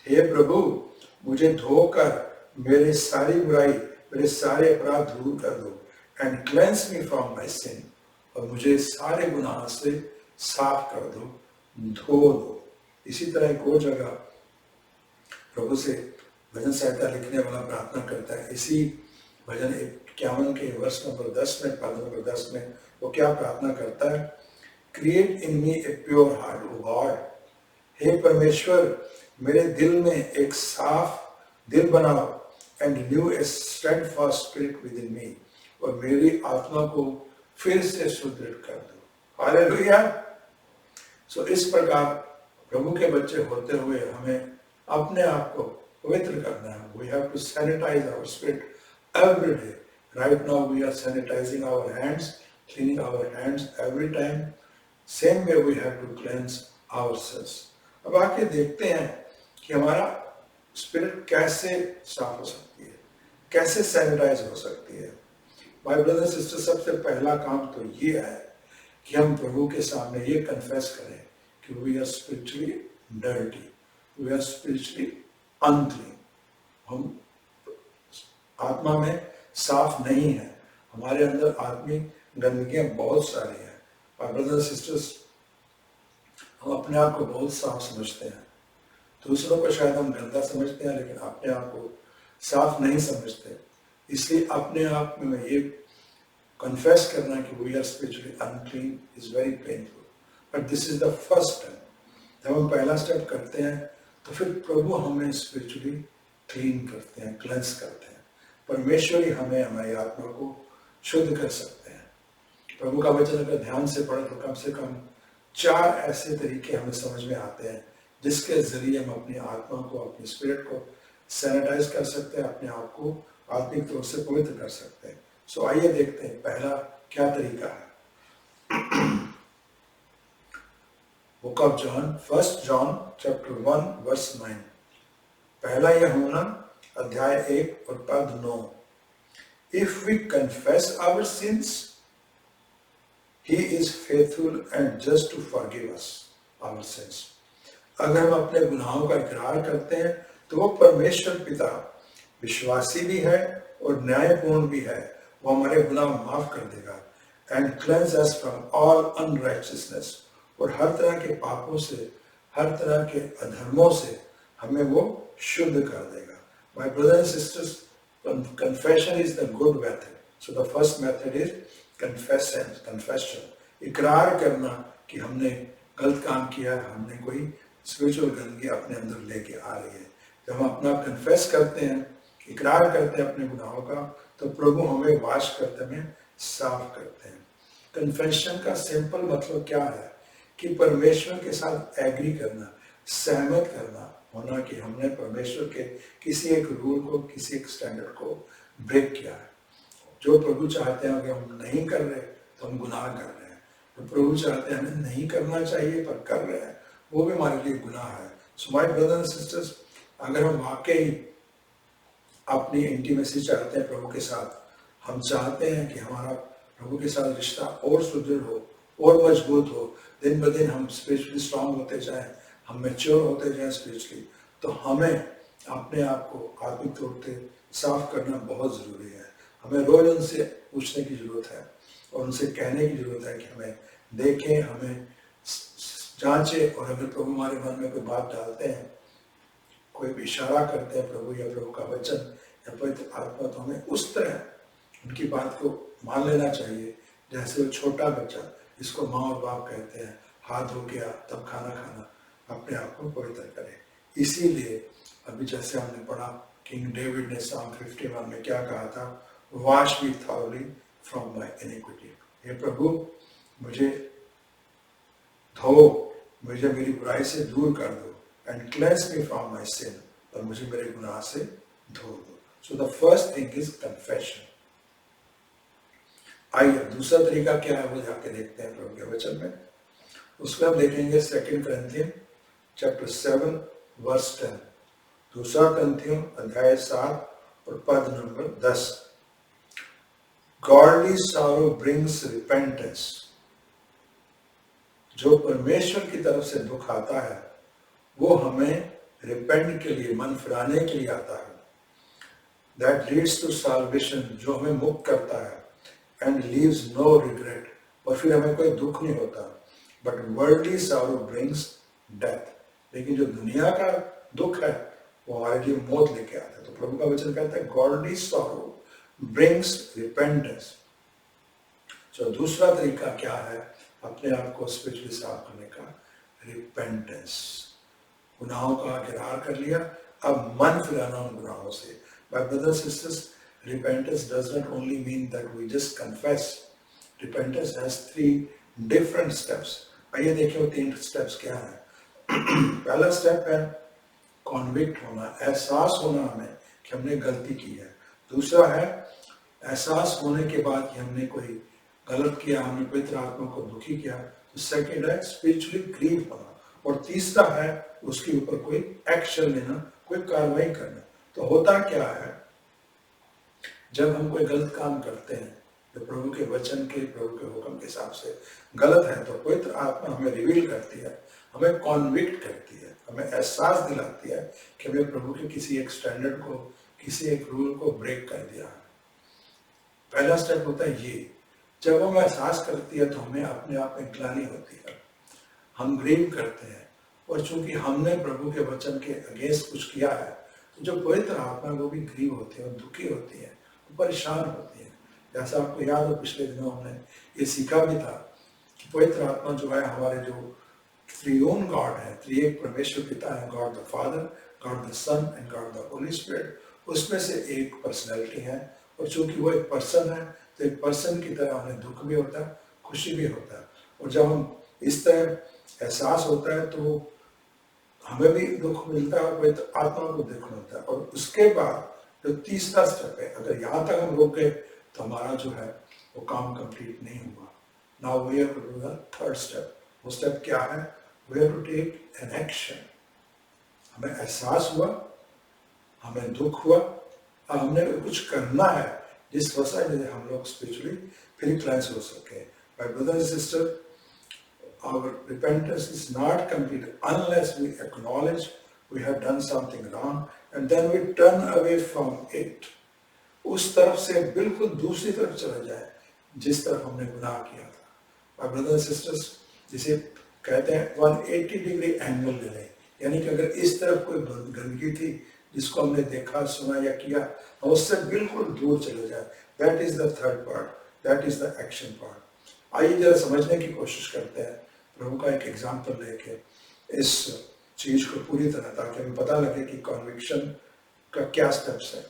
हे प्रभु मुझे धोकर मेरे सारी बुराई, मेरे सारे अपराध दूर कर दो. And cleanse me from my sin. और मुझे सारे गुनाह से साफ कर दो, धो दो. इसी तरह एक और जगह प्रभु से भजन संहिता लिखने वाला प्रार्थना करता है. इसी भजन 51 के वर्ष नंबर 10 में, पद नंबर 10 में वो क्या प्रार्थना करता है? Create in me a pure heart O God. हे परमेश्वर, मेरे दिल में एक साफ दिल बनाओ, and new a steadfast spirit within me. और मेरी आत्मा को फिर से सुदृढ़ कर दो. हालेलुया. सो इस प्रकार प्रभु के बच्चे होते हुए हमें अपने आप को पवित्र करना है. We have to sanitise our spirit every day. Right now we are sanitizing our hands, cleaning our hands every time. Same way we have to cleanse ourselves. अब आके देखते हैं कि हमारा स्पिरिट कैसे साफ हो सकती है, कैसे सैनिटाइज हो सकती है. माय ब्रदर सिस्टर, सबसे पहला काम तो ये है कि हम प्रभु के सामने ये कन्फेस करें कि we are spiritually dirty, we are spiritually unclean. हम आत्मा में साफ नहीं है, हमारे अंदर आत्मिक गंदगियां बहुत सारी हैं. और ब्रदर्स सिस्टर्स, हम अपने आप को बहुत साफ समझते हैं. दूसरों को शायद हम गंदा समझते हैं, लेकिन अपने आप को साफ नहीं समझते. इसलिए अपने आप में ये कन्फेस करना कि we are spiritually unclean is very painful. But this is the first step. जब हम पहला स्टेप करते हैं तो फिर प्रभु हमें स्पिरिचुअली क्लीन करते हैं, क्लेंस करते हैं. परमेश्वर ही हमें, हमारी आत्मा को शुद्ध कर सकते हैं. प्रभु का वचन अगर ध्यान से पढ़े तो कम से कम 4 ऐसे तरीके हमें समझ में आते हैं जिसके जरिए हम अपनी आत्मा को, अपनी स्पिरिट को सैनिटाइज कर सकते हैं, अपने आप को आत्मिक तौर से पवित्र कर सकते हैं. सो आइए देखते हैं पहला क्या तरीका है. Book of John, 1 John chapter 1 verse 9. पहला यूहन्ना अध्याय 1 और पद 9. If we confess our sins, he is faithful and just to forgive us our sins. अगर हम अपने गुनाहों का इकरार करते हैं तो वो परमेश्वर पिता विश्वासी भी है और न्यायपूर्ण भी है, वो हमारे गुनाह माफ कर देगा. And cleanse us from all unrighteousness. और हर तरह के पापों से, हर तरह के अधर्मों से हमें वो शुद्ध कर देगा. My brothers and sisters, confession is the good method. So the first method is confession. इकरार करना कि हमने गलत काम किया, हमने कोई स्पिरिचुअल गंदगी अपने अंदर लेके आ रही है। जब हम अपना कन्फेस करते हैं, इकरार करते हैं अपने गुनाहों का, तो प्रभु हमें वाश करते हैं, साफ करते हैं। कन्फेशन का सिंपल मतलब क्या है कि परमेश्वर के साथ एग्री करना, सहमत करना होना कि हमने परमेश्वर के किसी एक रूल को, किसी एक स्टैंडर्ड को ब्रेक किया है। जो प्रभु चाहते हैं अगर हम नहीं कर रहे तो हम गुनाह कर रहे हैं। जो प्रभु चाहते हैं हमें नहीं करना चाहिए पर कर रहे हैं, वो भी हमारे लिए गुनाह है। So my brothers and sisters, अगर हम वाकई अपनी इंटीमेसी चाहते हैं प्रभु के साथ, हम चाहते हैं कि हमारा प्रभु के साथ रिश्ता और सुदृढ़ हो और मजबूत हो, दिन ब दिन हम स्पिरिचुअली स्ट्रांग होते जाएं, हम मैच्योर होते जाएं स्पिरिचुअली, तो हमें अपने आप को आत्मिक तौर पे साफ करना बहुत ज़रूरी है। हमें रोज उनसे पूछने की ज़रूरत है और उनसे कहने की ज़रूरत है कि हमें देखें, हमें जांचें, और अगर प्रभु हमारे मन में कोई बात डालते हैं, कोई भी इशारा करते हैं प्रभु या प्रभु का वचन या पवित्र आत्मा, तो हमें उस तरह उनकी बात को मान लेना चाहिए जैसे वो छोटा बच्चा जिसको माँ और बाप कहते हैं, हाथ धो के आ तब खाना खाना, अपने आप को पवित्र करे। इसीलिए अभी जैसे हमने पढ़ा, किंग डेविड ने साम 51 में क्या कहा था, wash me thoroughly from my iniquity. हे प्रभु मुझे धो, मुझे मेरी बुराई से दूर कर दो, and cleanse me from my sin, और मुझे मेरे गुनाह से धो दो। So the first thing is confession. आइए दूसरा तरीका क्या है वो जाके देखते हैं प्रभु के वचन में। उसमें हम देखेंगे 2 Corinthians chapter 7 verse 10। दूसरा करंथियों अध्याय 7 और पद number 10। Godly sorrow brings repentance। जो परमेश्वर की तरफ से दुख आता है वो हमें रिपेंट के लिए, मन फिराने के लिए आता है। That leads to salvation, जो हमें मुक्त करता है, and leaves no regret, और फिर हमें कोई दुख नहीं होता। But worldly sorrow brings death। लेकिन जो दुनिया का दुख है वो हमारे लिए मौत लेके आता है। तो प्रभु का वचन कहता है godly sorrow brings repentance। तो दूसरा तरीका क्या है अपने आप को स्पिरिचुअली साफ करने का? रिपेंटेंस। गुनाहों का इकरार कर लिया, अब मन फिराना उन गुनाहों से। My brothers and sisters, repentance does not only mean that we just confess. Repentance has 3 different steps। आइए देखिए वो 3 steps क्या है। पहला स्टेप है कॉन्विक्ट होना, एहसास होना हमें कि हमने गलती की है। दूसरा है एहसास होने के बाद कि हमने कोई गलत किया, हमने पवित्र आत्मा को दुखी किया। तो सेकेंड है स्पिरिचुअली ग्रीव होना, और तीसरा है उसके ऊपर कोई एक्शन लेना, कोई कार्रवाई करना। तो होता क्या है जब हम कोई गलत काम करते हैं जो प्रभु के वचन के, प्रभु के हुक्म के हिसाब से गलत है, तो पवित्र आत्मा हमें रिवील करती है, हमें कॉन्विक्ट करती है, हमें एहसास दिलाती है कि हमें प्रभु के किसी एक स्टैंडर्ड को, किसी एक रूल को ब्रेक कर दिया है। पहला स्टेप होता है ये, जब हम एहसास करती है तो हमें अपने आप में ग्लानि होती है, हम ग्रीव करते हैं, और चूंकि हमने प्रभु के वचन के अगेंस्ट कुछ किया है, तो जो पवित्र आत्मा वो भी ग्रीव होती है, दुखी होती है, परेशान होती है। जैसा आपको याद हो पिछले दिनों हमने ये सीखा भी था कि पवित्र आत्मा जो है हमारे जो त्रियोन गॉड है, त्रिएक परमेश्वर पिता है, God the Father, God the Son and God the Holy Spirit, उसमें से एक पर्सनैलिटी है। और चूंकि वो एक पर्सन है तो एक पर्सन की तरह हमें दुख भी होता है, खुशी भी होता है। और जब हम इस तरह एहसास होता है तो हमें भी दुख मिलता है, पवित्र आत्मा को दुख मिलता है। और उसके बाद जो तीसरा स्टेप है, अगर यहाँ तक हम रोक गए तो हमारा जो है वो काम कंप्लीट नहीं हुआ। Now we have to do the third step. वो स्टेप क्या है? We have to take an action. हमें एहसास हुआ, हमें दुख हुआ, अब हमने कुछ करना है जिस वजह से हम लोग स्पिरिचुअली फिर क्लेंस हो सके। My brother and sister, our repentance is not complete unless we acknowledge we have done something wrong and then we turn away from it। उस तरफ से बिल्कुल दूसरी तरफ चला जाए जिस तरफ हमने गुनाह किया था। My brothers and sisters, जिसे कहते हैं 180 डिग्री एंगल ले लें, यानी कि अगर इस तरफ कोई गंदगी थी जिसको हमने देखा, सुना या किया, हम उससे बिल्कुल दूर चले जाए। That is the third part, that is the action part। आइए जरा समझने की कोशिश करते हैं प्रभु का एक एग्जाम्पल लेके। इस चीज को पूरी तरह, ताकि हमें पता लगे कि कॉन्विक्शन का क्या स्टेप्स है।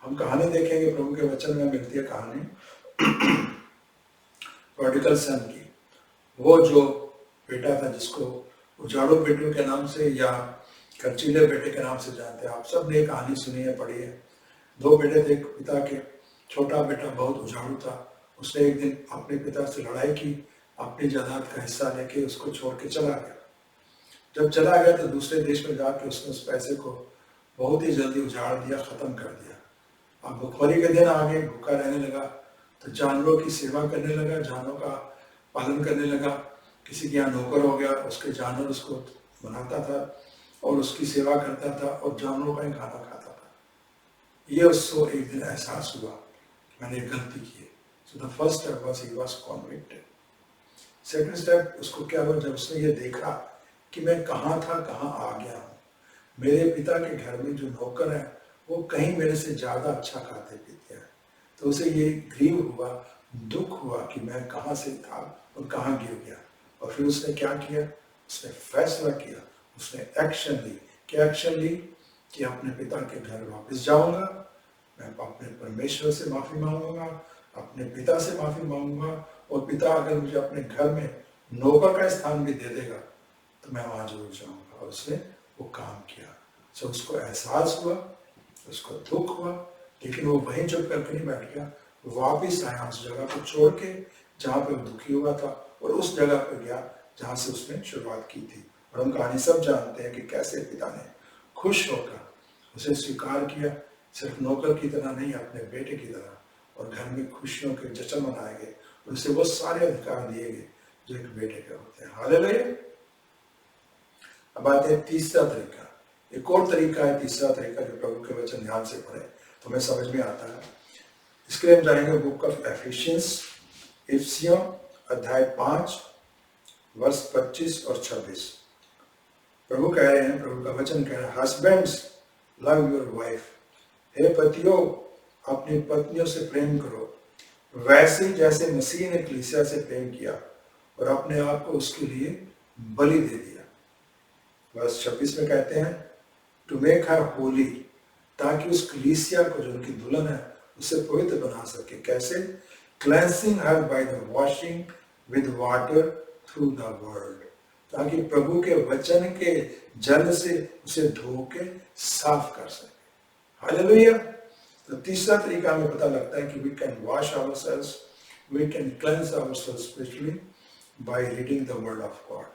हम कहानी देखेंगे, प्रभु के वचन में मिलती है कहानी प्रोडिगल सन की। वो जो बेटा था जिसको उजाड़ू बेटों के नाम से या खर्चीले बेटे के नाम से जानते हैं, आप सब ने कहानी सुनी है, पढ़ी है। दो बेटे थे पिता के, छोटा बेटा बहुत उजाड़ू था, उसने एक दिन अपने पिता से लड़ाई की, अपनी जायदाद का हिस्सा लेके उसको छोड़ के चला गया। जब चला गया तो दूसरे देश में जाके उसने उस पैसे को बहुत ही जल्दी उजाड़ दिया, खत्म कर दिया। अब भुखमरी के दिन आ गए, भूखा रहने लगा, तो जानवरों की सेवा करने लगा, जानवरों का पालन करने लगा। किसी के यहाँ नौकर हो गया, उसके जानवर उसको बनाता था और उसकी सेवा करता था और जानवरों का ही खाना खाता था। ये उसको एक दिन एहसास हुआ कि मैंने गलती की है। सो the first step was he was convicted. Second step उसको क्या हुआ, जब उसने ये देखा कि मैं कहाँ था, कहाँ आ गया हूँ। मेरे पिता के घर में जो नौकर है वो कहीं मेरे से ज्यादा अच्छा खाते पीते हैं। तो उसे ये ग्रीव हुआ, दुख हुआ कि मैं कहाँ से था और कहाँ गिर गया। और फिर उसने क्या किया, उसने फैसला किया, उसने एक्शन ली। क्या एक्शन ली कि अपने पिता के घर वापस जाऊंगा, मैं अपने परमेश्वर से माफी मांगूंगा, अपने पिता से माफी मांगूंगा, और पिता अगर मुझे अपने घर में नौकर का स्थान भी दे देगा तो मैं वहां जरूर जाऊंगा। और उसने वो काम किया। सो उसको एहसास हुआ, उसको दुख हुआ, लेकिन वो वहीं चुप करके नहीं बैठ गया, वापिस आया उस जगह को छोड़ के जहाँ पे वो दुखी हुआ था, और उस जगह पे गया जहाँ से उसने शुरुआत की थी। और हम कहानी सब जानते हैं कि कैसे पिता ने खुश होकर उसे स्वीकार किया, सिर्फ नौकर की तरह नहीं, अपने बेटे की तरह, और घर में खुशियों के जश्न मनाए गए, और उसे वो सारे अधिकार दिए गए जो एक बेटे के होते हैं। हालेलुया। अब आते हैं तीसरा तरीका। एक और तरीका है, तीसरा तरीका जो प्रभु के वचन ध्यान से पढ़े तो हमें समझ में आता है। इसके लिए हम जाएंगे बुक ऑफ एफिशियंस, इफिसियों अध्याय 5 वर्ष 25 और 26। प्रभु कह रहे हैं, प्रभु का वचन कह रहा है, हस्बैंड्स लव योर वाइफ, हे पतियों अपनी पत्नियों से प्रेम करो, वैसे जैसे मसीह ने कलीसिया से प्रेम किया और अपने आप को उसके लिए बलि दे दिया। वर्ष 26 में कहते हैं, टू मेक हर होली, ताकि उस कलीसिया को जो उनकी दुल्हन है उसे पवित्र बना सके। कैसे? Cleansing her by the washing with water through the word, ताकि प्रभु के वचन के जल से उसे धो के साफ कर सके। हालेलुया। तो तीसरा तरीका हमें पता लगता है कि we can wash ourselves, we can cleanse ourselves spiritually by reading the word of God.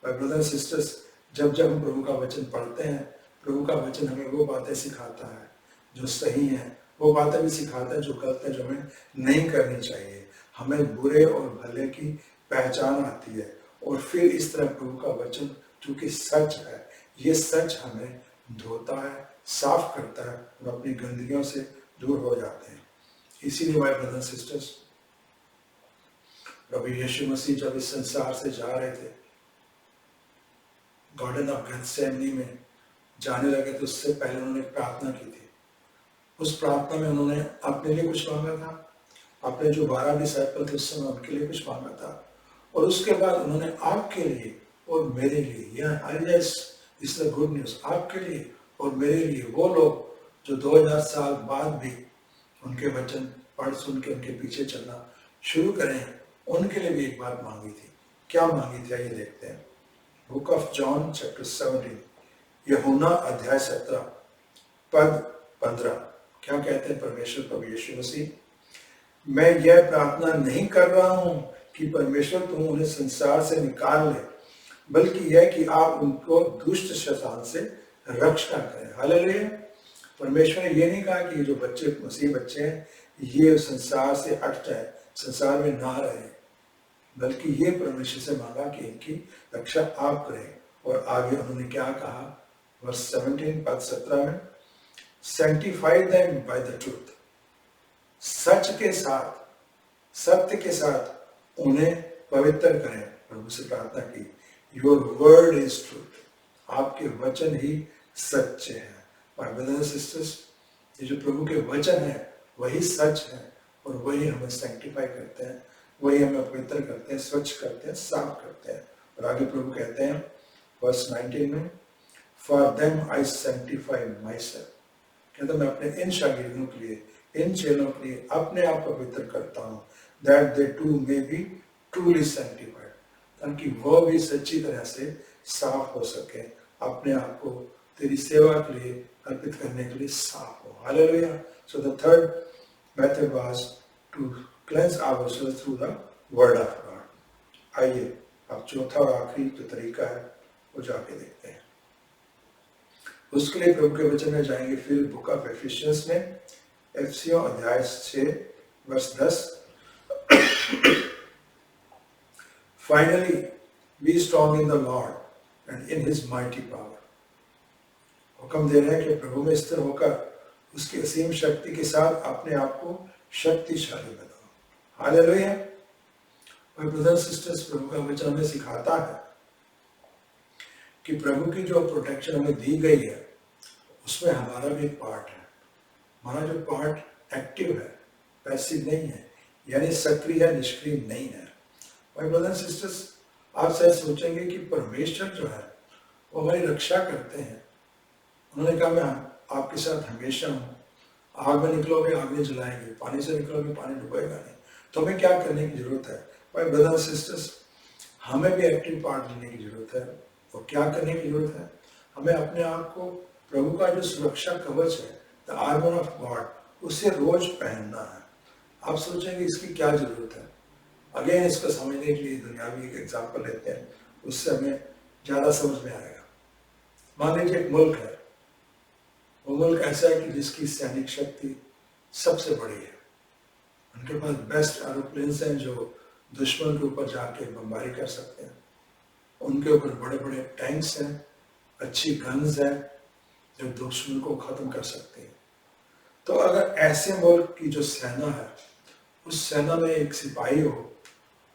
My brothers and sisters, जब जब हम प्रभु का वचन पढ़ते हैं, प्रभु का वचन हमें वो बातें सिखाता है जो सही है, वो बातें भी सिखाता है जो गलत है, जो हमें नहीं करनी चाहिए। हमें बुरे और भले की पहचान आती है, और फिर इस तरह प्रभु का वचन चूंकि सच है, ये सच हमें धोता है, साफ करता है, और अपनी गंदगियों से दूर हो जाते हैं। इसीलिए माय ब्रदर्स एंड सिस्टर्स, प्रभु यीशु मसीह जब इस संसार से जा रहे थे, गार्डन ऑफ गेथसेमनी में जाने लगे, तो उससे पहले उन्होंने प्रार्थना की थी। उस प्रार्थना में उन्होंने अपने लिए कुछ मांगा था, अपने जो 12 डिसाइपल थे उस समय उनके लिए कुछ मांगा था, और उसके बाद उन्होंने आपके लिए और मेरे लिए, इस द गुड न्यूज, आपके लिए और मेरे लिए, वो लोग जो 2000 साल बाद भी उनके वचन पढ़ सुन के उनके पीछे चलना शुरू करें, उनके लिए भी एक बात मांगी थी। क्या मांगी थी, आइए देखते हैं। बुक ऑफ जॉन चैप्टर 17, यूहन्ना अध्याय 17 पद 15। क्या कहते हैं परमेश्वर प्रभु यीशु मसीह? मैं यह प्रार्थना नहीं कर रहा हूं कि परमेश्वर तुम उन्हें संसार से निकाल ले, बल्कि यह कि आप उनको दुष्ट शैतान से रक्षा करें। हालेलुया। परमेश्वर ने यह नहीं कहा कि ये जो बच्चे मसीह बच्चे हैं ये संसार से हट जाए, संसार में ना रहे, बल्कि ये परमेश्वर से मांगा कि इनकी रक्षा आप करें। और आगे उन्होंने क्या कहा, वर्ष 17 पद 17 में, sanctify them by the truth, सच के साथ, सत्य के साथ उन्हें पवित्र करें। प्रभु से प्रार्थना की, योर वर्ड इज ट्रूथ, आपके वचन ही सच्चे हैं। माय ब्रदर्स एंड सिस्टर्स, ये जो प्रभु के वचन है वही सच है, और वही हमें सैंक्टिफाई करते हैं, वही हमें पवित्र करते हैं, स्वच्छ करते हैं, साफ करते हैं। और आगे प्रभु कहते हैं वर्ष 19 में, for them I sanctify my self, कहते मैं अपने इन शागिर्दों के लिए, इन चेलों के लिए अपने आप को पवित्र करता हूँ, that they too may be truly sanctified, ताकि वो भी सच्ची तरह से साफ हो सके, अपने आप को तेरी सेवा के लिए अर्पित करने के लिए साफ हो। Hallelujah. So the third method was to cleanse ourselves through the word of God. आइए अब चौथा और आखिरी जो तरीका है वो जाके देखते हैं। उसके लिए प्रभु के वचन में जाएंगे फिर बुक ऑफ एफिशियंस में, एफिसियों अध्याय 6 वर्ष 10। Finally be strong in the Lord and in his mighty power. हुक्म दे रहे हैं कि प्रभु में स्थिर होकर उसकी असीम शक्ति के साथ अपने आप को शक्तिशाली बनाओ। हालेलुया। और ब्रदर्स सिस्टर्स, प्रभु का वचन हमें सिखाता है कि प्रभु की जो प्रोटेक्शन हमें दी गई है उसमें हमारा भी एक पार्ट है। हमारा जो पार्ट एक्टिव है, पैसिव नहीं है, यानी सक्रिय है, निष्क्रिय नहीं है। और ब्रदर्स सिस्टर्स, आप शायद सोचेंगे कि परमेश्वर जो है वो हमारी रक्षा करते हैं। उन्होंने कहा मैं आपके साथ हमेशा हूँ, आग में निकलोगे आग नहीं जलाएंगे, पानी से निकलोगे पानी डूबेगा नहीं। तो हमें क्या करने की जरूरत है? भाई ब्रदर्स सिस्टर्स, हमें भी एक्टिव पार्ट लेने की जरूरत है। और क्या करने की जरूरत है? हमें अपने आप को प्रभु का जो सुरक्षा कवच है, द आर्मर ऑफ गॉड, उसे रोज पहनना है। आप सोचेंगे इसकी क्या जरूरत है? अगेन इसको समझने के लिए दुनियावी एक एग्जाम्पल लेते हैं, उससे हमें ज्यादा समझ में आएगा। मान लीजिए एक मुल्क है, वो मुल्क ऐसा है कि जिसकी सैनिक शक्ति सबसे बड़ी है, उनके पास बेस्ट एरोप्लेन्स हैं जो दुश्मन के ऊपर जाके बमबारी कर सकते हैं, उनके ऊपर बड़े बड़े टैंक्स हैं, अच्छी गन्स हैं जो दुश्मन को खत्म कर सकते हैं। तो अगर ऐसे मुल्क की जो सेना है, उस सेना में एक सिपाही हो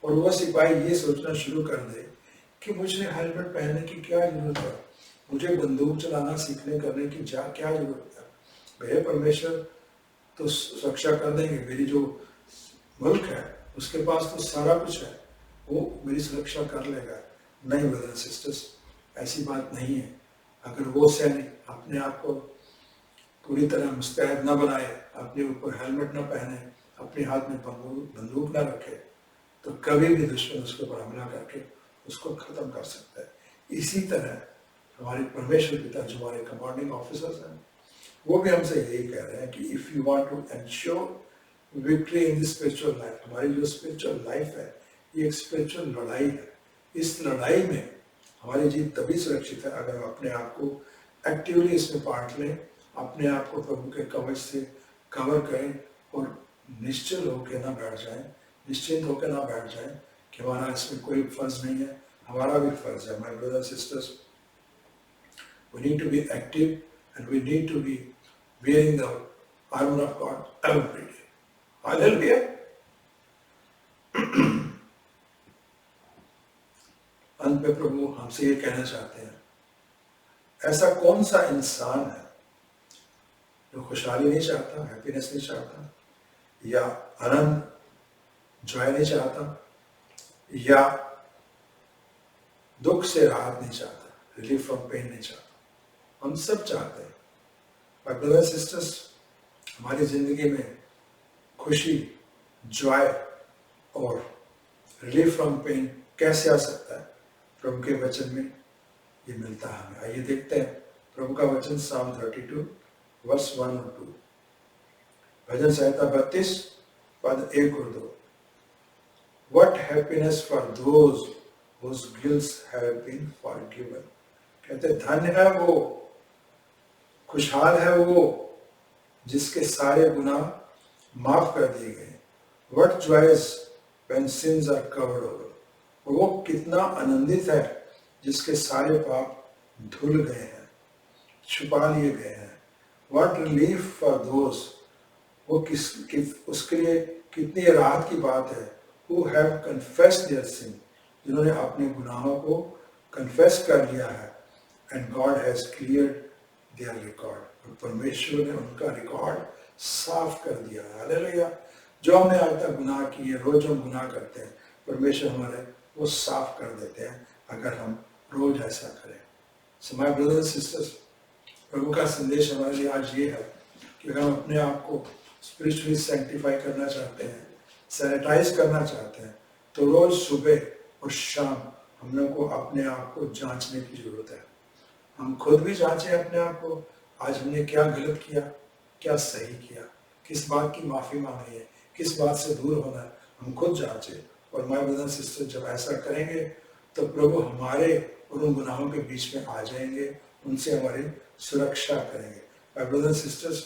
और वह सिपाही ये सोचना शुरू कर दे कि मुझे हेलमेट पहनने की क्या जरूरत है, मुझे बंदूक चलाना सीखने करने की क्या जरूरत है, मेरे परमेश्वर तो सुरक्षा कर देंगे, मेरी जो मुल्क है उसके पास तो सारा कुछ है, वो मेरी सुरक्षा कर लेगा। नहीं ब्रदर्स सिस्टर्स, ऐसी बात नहीं है। अगर वो सैनिक अपने आप को पूरी तरह मुस्तैद न बनाए, अपने ऊपर हेलमेट न पहने, अपने हाथ में बंदूक न रखे, तो कभी भी दुश्मन उसके ऊपर हमला करके उसको खत्म कर सकता है। इसी तरह हमारे परमेश्वर पिता जो हमारे कमांडिंग ऑफिसर्स हैं, वो भी हमसे यही कह रहे हैं कि if you want to ensure victory in the spiritual life, हमारी जो स्पिरिचुअल लाइफ है ये एक स्पिरिचुअल लड़ाई है। इस लड़ाई में हमारी जीत तभी सुरक्षित है अगर हम अपने आप को एक्टिवली इसमें पार्ट लें, अपने आप को प्रभु के कवच से कवर करें और निश्चित होकर ना बैठ जाएं, निश्चिंत होकर ना बैठ जाएं कि हमारा इसमें कोई फर्ज नहीं है। हमारा भी फर्ज है। My brothers sisters, we need to be active and we need to be wearing the armor of God every day. Hallelujah. अंत में प्रभु हमसे ये कहना चाहते हैं, ऐसा कौन सा इंसान है जो खुशहाली नहीं चाहता, हैप्पीनेस नहीं चाहता, या आनंद जॉय नहीं चाहता, या दुख से राहत नहीं चाहता, रिलीफ फ्रॉम पेन नहीं चाहता? हम सब चाहते हैं। माय ब्रदर्स सिस्टर्स, हमारी जिंदगी में खुशी, जॉय और रिलीफ फ्रॉम पेन कैसे आ सकता है? प्रभु के वचन में ये मिलता है हमें। आइए देखते हैं प्रभु का वचन, साम 32 वर्ष 1 और 2, भजन संहिता 32 पद 1 और 2। What happiness for those whose guilts have been forgiven. कहते धन्य है वो, खुशहाल है वो जिसके सारे गुनाह माफ कर दिए गए। What joys when sins are covered over. और वो कितना आनंदित है जिसके सारे पाप धुल गए हैं, छुपा लिए गए हैं। What relief for those, वो उसके लिए कितनी राहत की बात है, who have confessed their sin, जिन्होंने अपने गुनाहों को कन्फेस कर लिया है, and God has cleared their record, और परमेश्वर ने उनका रिकॉर्ड साफ कर दिया। हालेलुया। जो हमने आज तक गुनाह किए, रोज हम गुनाह करते हैं, परमेश्वर हमारे वो साफ कर देते हैं अगर हम रोज ऐसा करें। So my brothers and sisters, प्रभु का संदेश हमारे लिए आज ये है कि अगर हम अपने आप को स्पिरिचुअली सैंक्टिफाई करना चाहते हैं, सैनिटाइज करना चाहते हैं, तो रोज सुबह और शाम हम लोग को अपने आप को जांचने की जरूरत है। हम खुद भी जांचें अपने आप को, आज हमने क्या गलत किया, क्या सही किया, किस बात की माफी मांगनी है, किस बात से दूर होना है, हम खुद जांचें। और माय ब्रदर सिस्टर, जब ऐसा करेंगे तो प्रभु हमारे और उन गुनाहों के बीच में आ जाएंगे, उनसे हमारी सुरक्षा करेंगे। My brother sisters,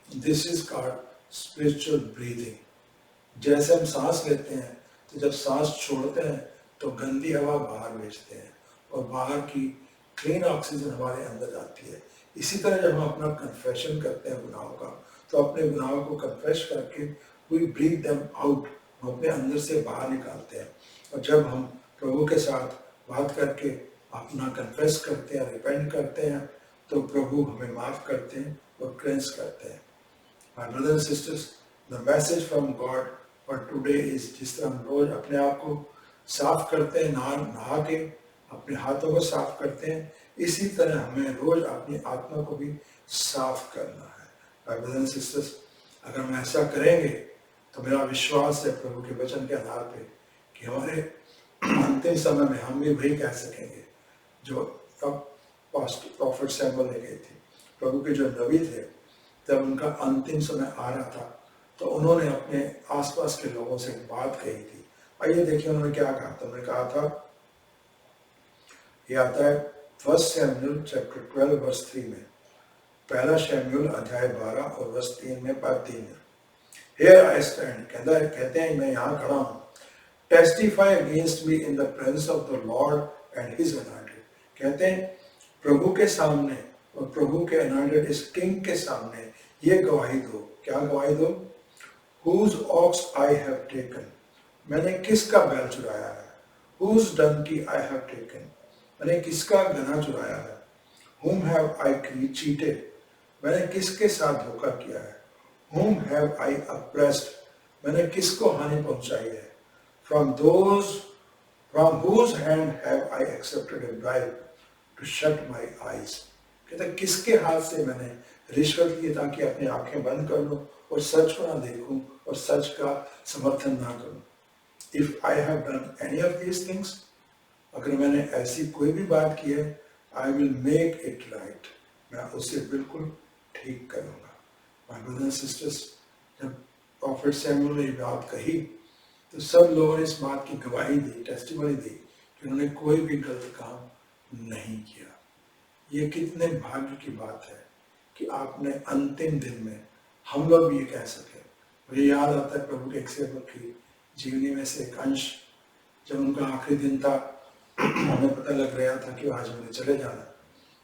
this is called spiritual breathing. जैसे हम सांस लेते हैं तो जब सांस छोड़ते हैं तो गंदी हवा बाहर भेजते हैं और बाहर की क्लीन ऑक्सीजन हमारे अंदर जाती है। इसी तरह जब हम अपना कन्फेशन करते हैं गुनाहों का, तो अपने गुनाहों को कन्फेस करके वी ब्रीथ देम आउट, हम अपने अंदर से बाहर निकालते हैं। और जब हम प्रभु के साथ बात करके अपना कन्फेस करते हैं, रिपेंट करते हैं, तो प्रभु हमें माफ करते हैं और क्लेंस करते हैं। My brothers and sisters, the message from God for today is, जिस तरह हम रोज अपने आप को साफ करते हैं, नहा के अपने हाथों को साफ करते हैं, इसी तरह हमें रोज अपनी आत्मा को भी साफ करना है। माय ब्रदर्स एंड सिस्टर्स, अगर हम ऐसा करेंगे तो मेरा विश्वास है प्रभु के वचन के आधार पे कि हमारे अंतिम समय में हम भी वही कह सकेंगे जो प्रॉफिट सैमुअल ने कही थी। प्रभु के जो नबी थे, जब उनका अंतिम समय आ रहा था तो उन्होंने अपने आसपास के लोगों से बात कही थी। आइए देखिए उन्होंने क्या कहा था। उन्होंने कहा था, ये आता है 1 शमूएल चैप्टर 12 वर्स 3 में, पहला शमूएल अध्याय 12 और वर्स 3 में, पार्ट 3 में। Here I stand, कहते हैं मैं यहाँ खड़ा हूँ, testify against me in the presence of the Lord and His anointed। कहते हैं प्रभु के सामने और प्रभु के anointed इस किंग के सामने ये गवाही दो। क्या गवाही दो? Whose ox I have taken, मैंने किसका बैल चुराया है। Whose donkey I have taken, मैंने किसका गधा चुराया है। Whom have I cheated, मैंने किसके साथ धोखा किया है। Whom have I oppressed, मैंने किसको हानि पहुंचाई है। From whose hand have I accepted a bribe to shut my eyes, कहता किसके हाथ से मैंने रिश्वत की ताकि अपनी आंखें बंद कर लूं और सच को ना देखूं और सच का समर्थन ना करूं। If I have done any of these things, अगर मैंने ऐसी कोई भी बात की है, I will make it right, मैं उसे बिल्कुल ठीक करूंगा। My brothers and sisters, जब प्रॉफिट सैमुअल ने ये बात कही तो सब लोगों ने इस बात की गवाही दी, टेस्टिमनी दी कि उन्होंने कोई भी गलत काम नहीं किया। ये कितने भाग्य की बात है कि आपने अंतिम दिन में हम लोग भी ये कह सके। मुझे याद आता है प्रभु के एक सेवक की जीवनी में से एक अंश, जब उनका आखिरी दिन था, उन्हें पता लग रहा था कि आज मुझे चले जाना,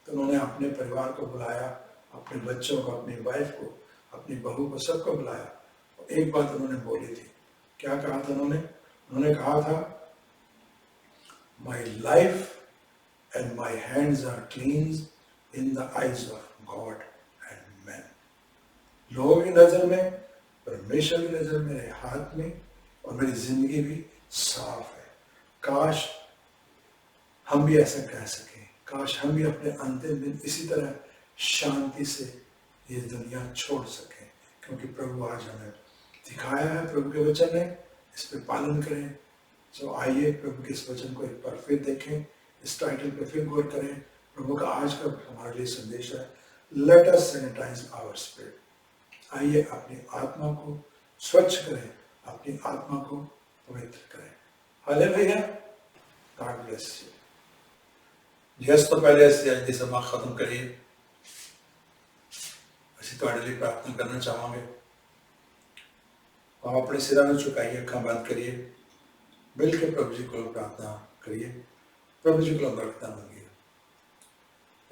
तो उन्होंने अपने परिवार को बुलाया, अपने बच्चों को, अपनी वाइफ को, अपनी बहू को, सबको बुलाया। और एक बात उन्होंने बोली थी। क्या कहा था उन्होंने कहा था, my life and my hands are clean in the eyes of God and man. लोगों की नजर में, परमेश्वर की नजर में मेरे हाथ में और मेरी जिंदगी भी साफ है। काश हम भी ऐसा कह सकें, काश हम भी अपने अंतिम दिन इसी तरह शांति से ये दुनिया छोड़ सकें, क्योंकि प्रभु आज हमें दिखाया है, प्रभु के वचन है, इस पे पालन करें। तो आइए प्रभु के इस वचन को एक बार फिर देखें, इस टाइटल पे फिर गौर करें। प्रभु का आज का हमारे लिए संदेश है, let us sanitise our spirit. आइए अपनी आत्मा को स्वच्छ करें, अपनी आत्मा को पवित्र करें। Hallelujah, God bless you. Yes, तो पहले इस आज दी सभा खत्म करिए। ਅਸੀਂ ਤੁਹਾਡੇ ਲਈ प्रार्थना करना चाहांगे। आप अपने सिरा में झुकाइए, अखां बंद करिए, मिल के प्रभु जी को प्रार्थना करिए, प्रभु जी को बरकतां मंगिए।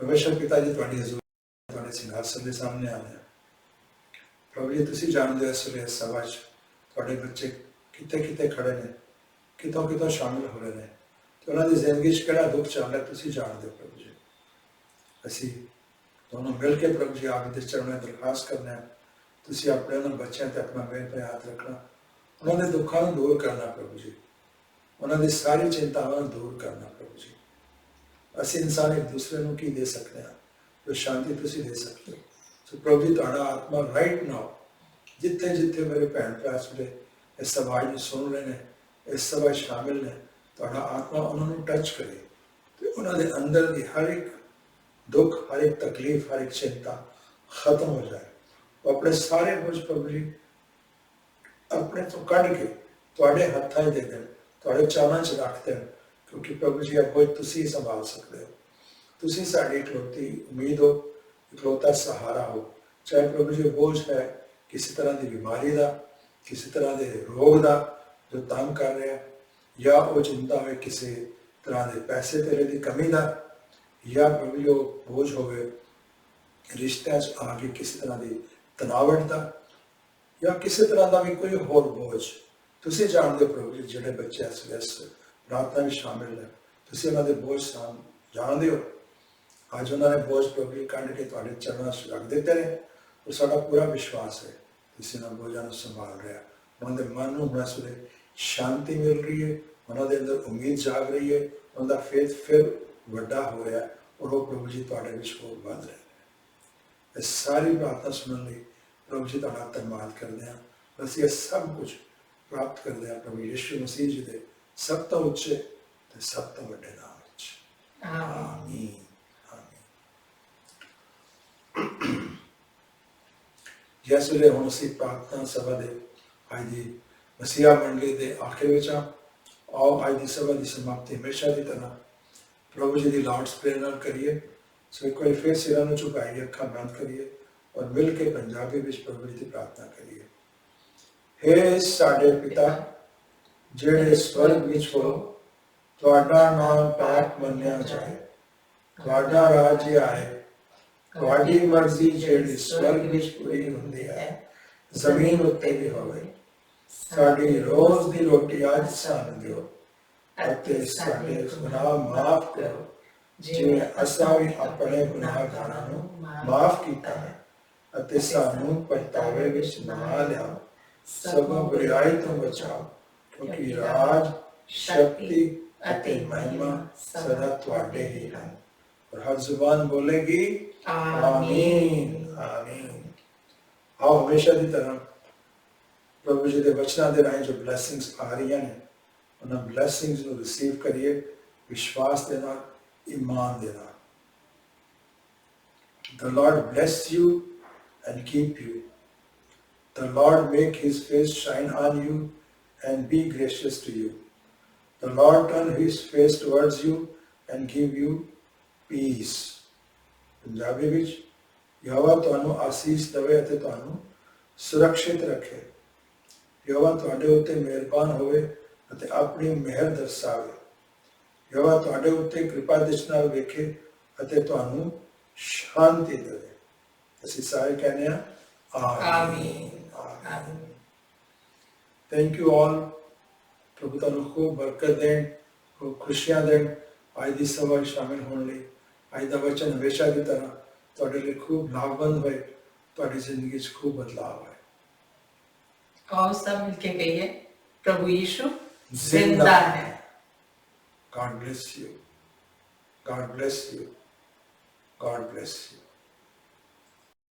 परमेश्वर पिता जी, ਤੁਹਾਡੀ हजूर ਤੁਹਾਡੇ ਸਿੰਘਾਸਨ ਦੇ ਸਾਹਮਣੇ ਆਏ ਹਾਂ। प्रभु जी, ਤੁਸੀਂ ਜਾਣਦੇ ਹੋ ਇਸ ਵੇਲੇ ਸਭਾ 'ਚ ਤੁਹਾਡੇ ਬੱਚੇ ਕਿੱਥੇ ਖੜੇ ਨੇ, ਕਿਤੋਂ ਸ਼ਾਮਿਲ ਹੋ ਰਹੇ ਨੇ, ਤੇ ਉਹਨਾਂ ਦੀ ਜ਼ਿੰਦਗੀ 'ਚ ਕਿਹੜਾ ਦੁੱਖ ਚੱਲ ਰਿਹਾ ਤੁਸੀਂ ਜਾਣਦੇ ਹੋ प्रभु जी। ਅਸੀਂ दोनों मिल के प्रभु जी आपके चरणों में दरखास्त करना है, तुसी अपने उन्होंने बच्चों ते अपना मेल पे हाथ रखना, उन्होंने दुखों को दूर करना प्रभु जी, उन्होंने सारी चिंताओं को दूर करना प्रभु जी। ਅਸੀਂ ਇਨਸਾਨ ਇੱਕ ਦੂਸਰੇ ਨੂੰ ਕੀ ਦੇ ਸਕਦੇ ਹਾਂ ਜੋ ਸ਼ਾਂਤੀ ਤੁਸੀਂ ਦੇ ਸਕਦੇ ਹੋ। ਸੋ ਪ੍ਰਭੂ ਜੀ ਤੁਹਾਡਾ ਆਤਮਾ ਰਾਈਟ ਨਾਓ ਜਿੱਥੇ ਜਿੱਥੇ ਮੇਰੇ ਭੈਣ ਭਰਾ ਸੁਣੇ ਇਸ ਆਵਾਜ਼ ਨੂੰ ਸੁਣ ਰਹੇ ਨੇ, ਇਸ ਸਭਾ ਸ਼ਾਮਿਲ ਨੇ, ਤੁਹਾਡਾ ਆਤਮਾ ਉਹਨਾਂ ਨੂੰ ਟੱਚ ਕਰੇ ਤੇ ਉਹਨਾਂ ਦੇ ਅੰਦਰ ਦੀ ਹਰ ਇੱਕ ਦੁੱਖ, ਹਰ ਇੱਕ ਤਕਲੀਫ, ਹਰ ਇੱਕ ਚਿੰਤਾ ਖਤਮ ਹੋ ਜਾਏ। ਉਹ ਆਪਣੇ ਸਾਰੇ ਬੋਝ ਪ੍ਰਭੂ ਜੀ ਆਪਣੇ ਤੋਂ ਕੱਢ ਕੇ ਤੁਹਾਡੇ ਹੱਥਾਂ 'ਚ ਦੇ ਦੇਣ, ਤੁਹਾਡੇ ਚਾਲਾਂ 'ਚ ਰੱਖ ਦੇਣ, ਕਿਉਂਕਿ ਪ੍ਰਭੂ ਜੀ ਇਹ ਬੋਝ ਤੁਸੀਂ ਸੰਭਾਲ ਸਕਦੇ ਹੋ। ਤੁਸੀਂ ਸਾਡੀ ਇਕਲੌਤੀ ਉਮੀਦ ਹੋ, ਇਕਲੌਤਾ ਸਹਾਰਾ ਹੋ। ਚਾਹੇ ਪ੍ਰਭੂ ਜੀ ਬੋਝ ਹੈ ਕਿਸੇ ਤਰ੍ਹਾਂ ਦੀ ਬਿਮਾਰੀ ਦਾ, ਕਿਸੇ ਤਰ੍ਹਾਂ ਦੇ ਰੋਗ ਦਾ ਜੋ ਤੰਗ ਕਰ ਰਿਹਾ, ਜਾਂ ਉਹ ਚਿੰਤਾ ਹੋਵੇ ਕਿਸੇ ਤਰ੍ਹਾਂ ਦੇ ਪੈਸੇ ਤੇਰੇ ਦੀ ਕਮੀ ਦਾ, ਜਾਂ ਪ੍ਰਭੂ ਜੀ ਉਹ ਬੋਝ ਹੋਵੇ ਰਿਸ਼ਤਿਆਂ 'ਚ ਆ ਕੇ ਕਿਸੇ ਤਰ੍ਹਾਂ ਦੀ ਤਨਾਵਟ ਦਾ, ਜਾਂ ਕਿਸੇ ਤਰ੍ਹਾਂ ਦਾ ਵੀ ਕੋਈ ਹੋਰ ਬੋਝ। ਤੁਸੀਂ ਜਾਣਦੇ ਹੋ ਪ੍ਰਭੂ ਜੀ ਜਿਹੜੇ ਬੱਚੇ ਇਸ ਪ੍ਰਾਰਥਨਾ ਵਿੱਚ ਸ਼ਾਮਿਲ ਨੇ, ਤੁਸੀਂ ਉਹਨਾਂ ਦੇ ਬੋਝ ਜਾਣਦੇ ਹੋ। ਅੱਜ ਉਹਨਾਂ ਨੇ ਬੋਝ ਪ੍ਰਭੂ ਜੀ ਕੱਢ ਕੇ ਤੁਹਾਡੇ ਚਰਨਾਂ 'ਚ ਰੱਖ ਦਿੱਤੇ ਨੇ। ਔਰ ਸਾਡਾ ਪੂਰਾ ਵਿਸ਼ਵਾਸ ਹੈ ਤੁਸੀਂ ਇਹਨਾਂ ਬੋਝਾਂ ਨੂੰ ਸੰਭਾਲ ਰਿਹਾ। ਉਹਨਾਂ ਦੇ ਮਨ ਨੂੰ ਹੁਣ ਇਸ ਵੇਲੇ ਸ਼ਾਂਤੀ ਮਿਲ ਰਹੀ ਹੈ, ਉਹਨਾਂ ਦੇ ਅੰਦਰ ਉਮੀਦ ਜਾਗ ਰਹੀ ਹੈ, ਉਹਨਾਂ ਦਾ ਫੇਥ ਫਿਰ ਵੱਡਾ ਹੋ ਰਿਹਾ ਔਰ ਉਹ ਪ੍ਰਭੂ ਜੀ ਤੁਹਾਡੇ ਵਿੱਚ ਹੋਰ ਵੱਧ ਰਹੇ ਨੇ। ਇਹ ਸਾਰੀ ਪ੍ਰਾਰਥਨਾ ਸੁਣਨ ਲਈ ਪ੍ਰਭੂ ਜੀ ਤੁਹਾਡਾ ਧੰਨਵਾਦ ਕਰਦੇ ਹਾਂ। ਅਸੀਂ ਇਹ ਸਭ ਕੁਝ ਪ੍ਰਾਪਤ ਕਰਦੇ ਹਾਂ ਪ੍ਰਭੂ ਯਿਸੂ ਮਸੀਹ ਜੀ ਦੇ ਸਭ ਤੋਂ ਉੱਚੇ ਤੇ ਸਭ ਤੋਂ ਵੱਡੇ ਨਾਮ ਵਿੱਚ। ਆਮੀਨ। ਜਿਸ ਵੇਲੇ ਹੁਣ ਅਸੀਂ ਪ੍ਰਾਰਥਨਾ ਸਭਾ ਦੇ ਅੱਜ ਦੀ ਮਸੀਹਾ ਮੰਡਲੀ ਦੇ ਆਖਿਰ ਵਿੱਚ ਆਓ ਅੱਜ ਦੀ ਸਭਾ ਦੀ ਸਮਾਪਤੀ ਹਮੇਸ਼ਾ ਦੀ ਤਰ੍ਹਾਂ ਪ੍ਰਭੂ ਜੀ ਦੀ ਲਾਰਡਸ ਪ੍ਰੇਅਰ ਨਾਲ ਕਰੀਏ। ਸੋ ਇੱਕ ਵਾਰ ਫਿਰ ਸਿਰਾਂ ਨੂੰ ਝੁਕਾਈਏ, ਅੱਖਾਂ ਬੰਦ ਕਰੀਏ ਔਰ ਮਿਲ ਕੇ ਪੰਜਾਬੀ ਵਿੱਚ ਪ੍ਰਭੂ ਜੀ ਦੀ ਪ੍ਰਾਰਥਨਾ ਕਰੀਏ। ਹੇ ਸਾਡੇ ਪਿਤਾ ਜਿਹੜੇ ਸਵਰਗ ਵਿੱਚ ਹੋ, ਤੁਹਾਡਾ ਨਾਮ ਪਾਕ ਮੰਨਿਆ ਜਾਏ, ਤੁਹਾਡਾ ਰਾਜ ਆਏ, ਤੁਹਾਡੀ ਮਰਜ਼ੀ ਜਿਹੜੀ ਸਵਰਗ ਵਿੱਚ ਪੂਰੀ ਹੁੰਦੀ ਹੈ ਜ਼ਮੀਨ ਉੱਤੇ ਵੀ ਹੋਵੇ। ਸਾਡੀ ਰੋਜ਼ ਦੀ ਰੋਟੀ ਅੱਜ ਸਾਨੂੰ ਦਿਓ ਅਤੇ ਸਾਡੇ ਗੁਨਾਹ ਮਾਫ ਕਰੋ ਜਿਵੇਂ ਅਸੀਂ ਵੀ ਆਪਣੇ ਗੁਨਾਹਗਾਰਾਂ ਨੂੰ ਮਾਫ ਕੀਤਾ ਹੈ, ਅਤੇ ਸਾਨੂੰ ਪਛਤਾਵੇ ਵਿੱਚ ਨਾ ਲਿਆਓ, ਸਗੋਂ ਬੁਰਾਈ ਤੋਂ ਬਚਾਓ, ਕਿਉਂਕਿ ਰਾਜ, ਸ਼ਕਤੀ ਅਤੇ ਮਹਿਮਾ ਸਦਾ ਤੁਹਾਡੇ ਹੀ ਹਨ। और हर जुबान बोलेगी आमीन आमीन। आओ हमेशा की तरह प्रभु जी के वचनों के राही जो ब्लैसिंग्स आ रही हैं उन्हें ब्लैसिंग्स को रिसीव करिए विश्वास के नाल, ईमान के नाल। The Lord bless you and keep you. The Lord make his face shine on you and be gracious to you. The Lord turn his face towards you and give you piece. Punjabi ਵਿੱਚ ਯਹੋਵਾ ਤੁਹਾਨੂੰ ਆਸੀਸ ਦੇਵੇ ਅਤੇ ਤੁਹਾਨੂੰ ਸੁਰੱਖਿਅਤ ਰੱਖੇ। ਯਹੋਵਾ ਤੁਹਾਡੇ ਉੱਤੇ ਮਿਹਰਬਾਨ ਹੋਵੇ ਅਤੇ ਆਪਣੀ ਮਿਹਰ ਦਰਸਾਵੇ। ਯਹੋਵਾ ਤੁਹਾਡੇ ਉੱਤੇ ਕਿਰਪਾ ਦ੍ਰਿਸ਼ਟੀ ਨਾਲ ਵੇਖੇ ਅਤੇ ਤੁਹਾਨੂੰ ਸ਼ਾਂਤੀ ਦੇਵੇ। ਅਸੀਂ ਸਾਰੇ ਕਹਿੰਦੇ ਹਾਂ ਆਮੀਨ ਆਮੀਨ। Thank you all. ਪ੍ਰਭੂ ਤੁਹਾਨੂੰ ਖੂਬ ਬਰਕਤ ਦੇਣ, ਖੂਬ ਖੁਸ਼ੀਆਂ ਦੇਣ। ਅੱਜ ਦੀ ਸਭਾ ਵਿੱਚ ਸ਼ਾਮਿਲ ਹੋਣ ਲਈ ਅੱਜ ਦਾ ਵਚਨ ਹਮੇਸ਼ਾ ਦੀ ਤਰ੍ਹਾਂ ਤੁਹਾਡੇ ਲਈ ਖੂਬ ਲਾਭਵੰਦ ਹੋਏ, ਤੁਹਾਡੀ ਜ਼ਿੰਦਗੀ 'ਚ ਖੂਬ ਬਦਲਾਅ ਹੋਏ। आओ सब मिलके कहिए प्रभु यीशु जिंदा है। God bless you. God bless you. God bless you.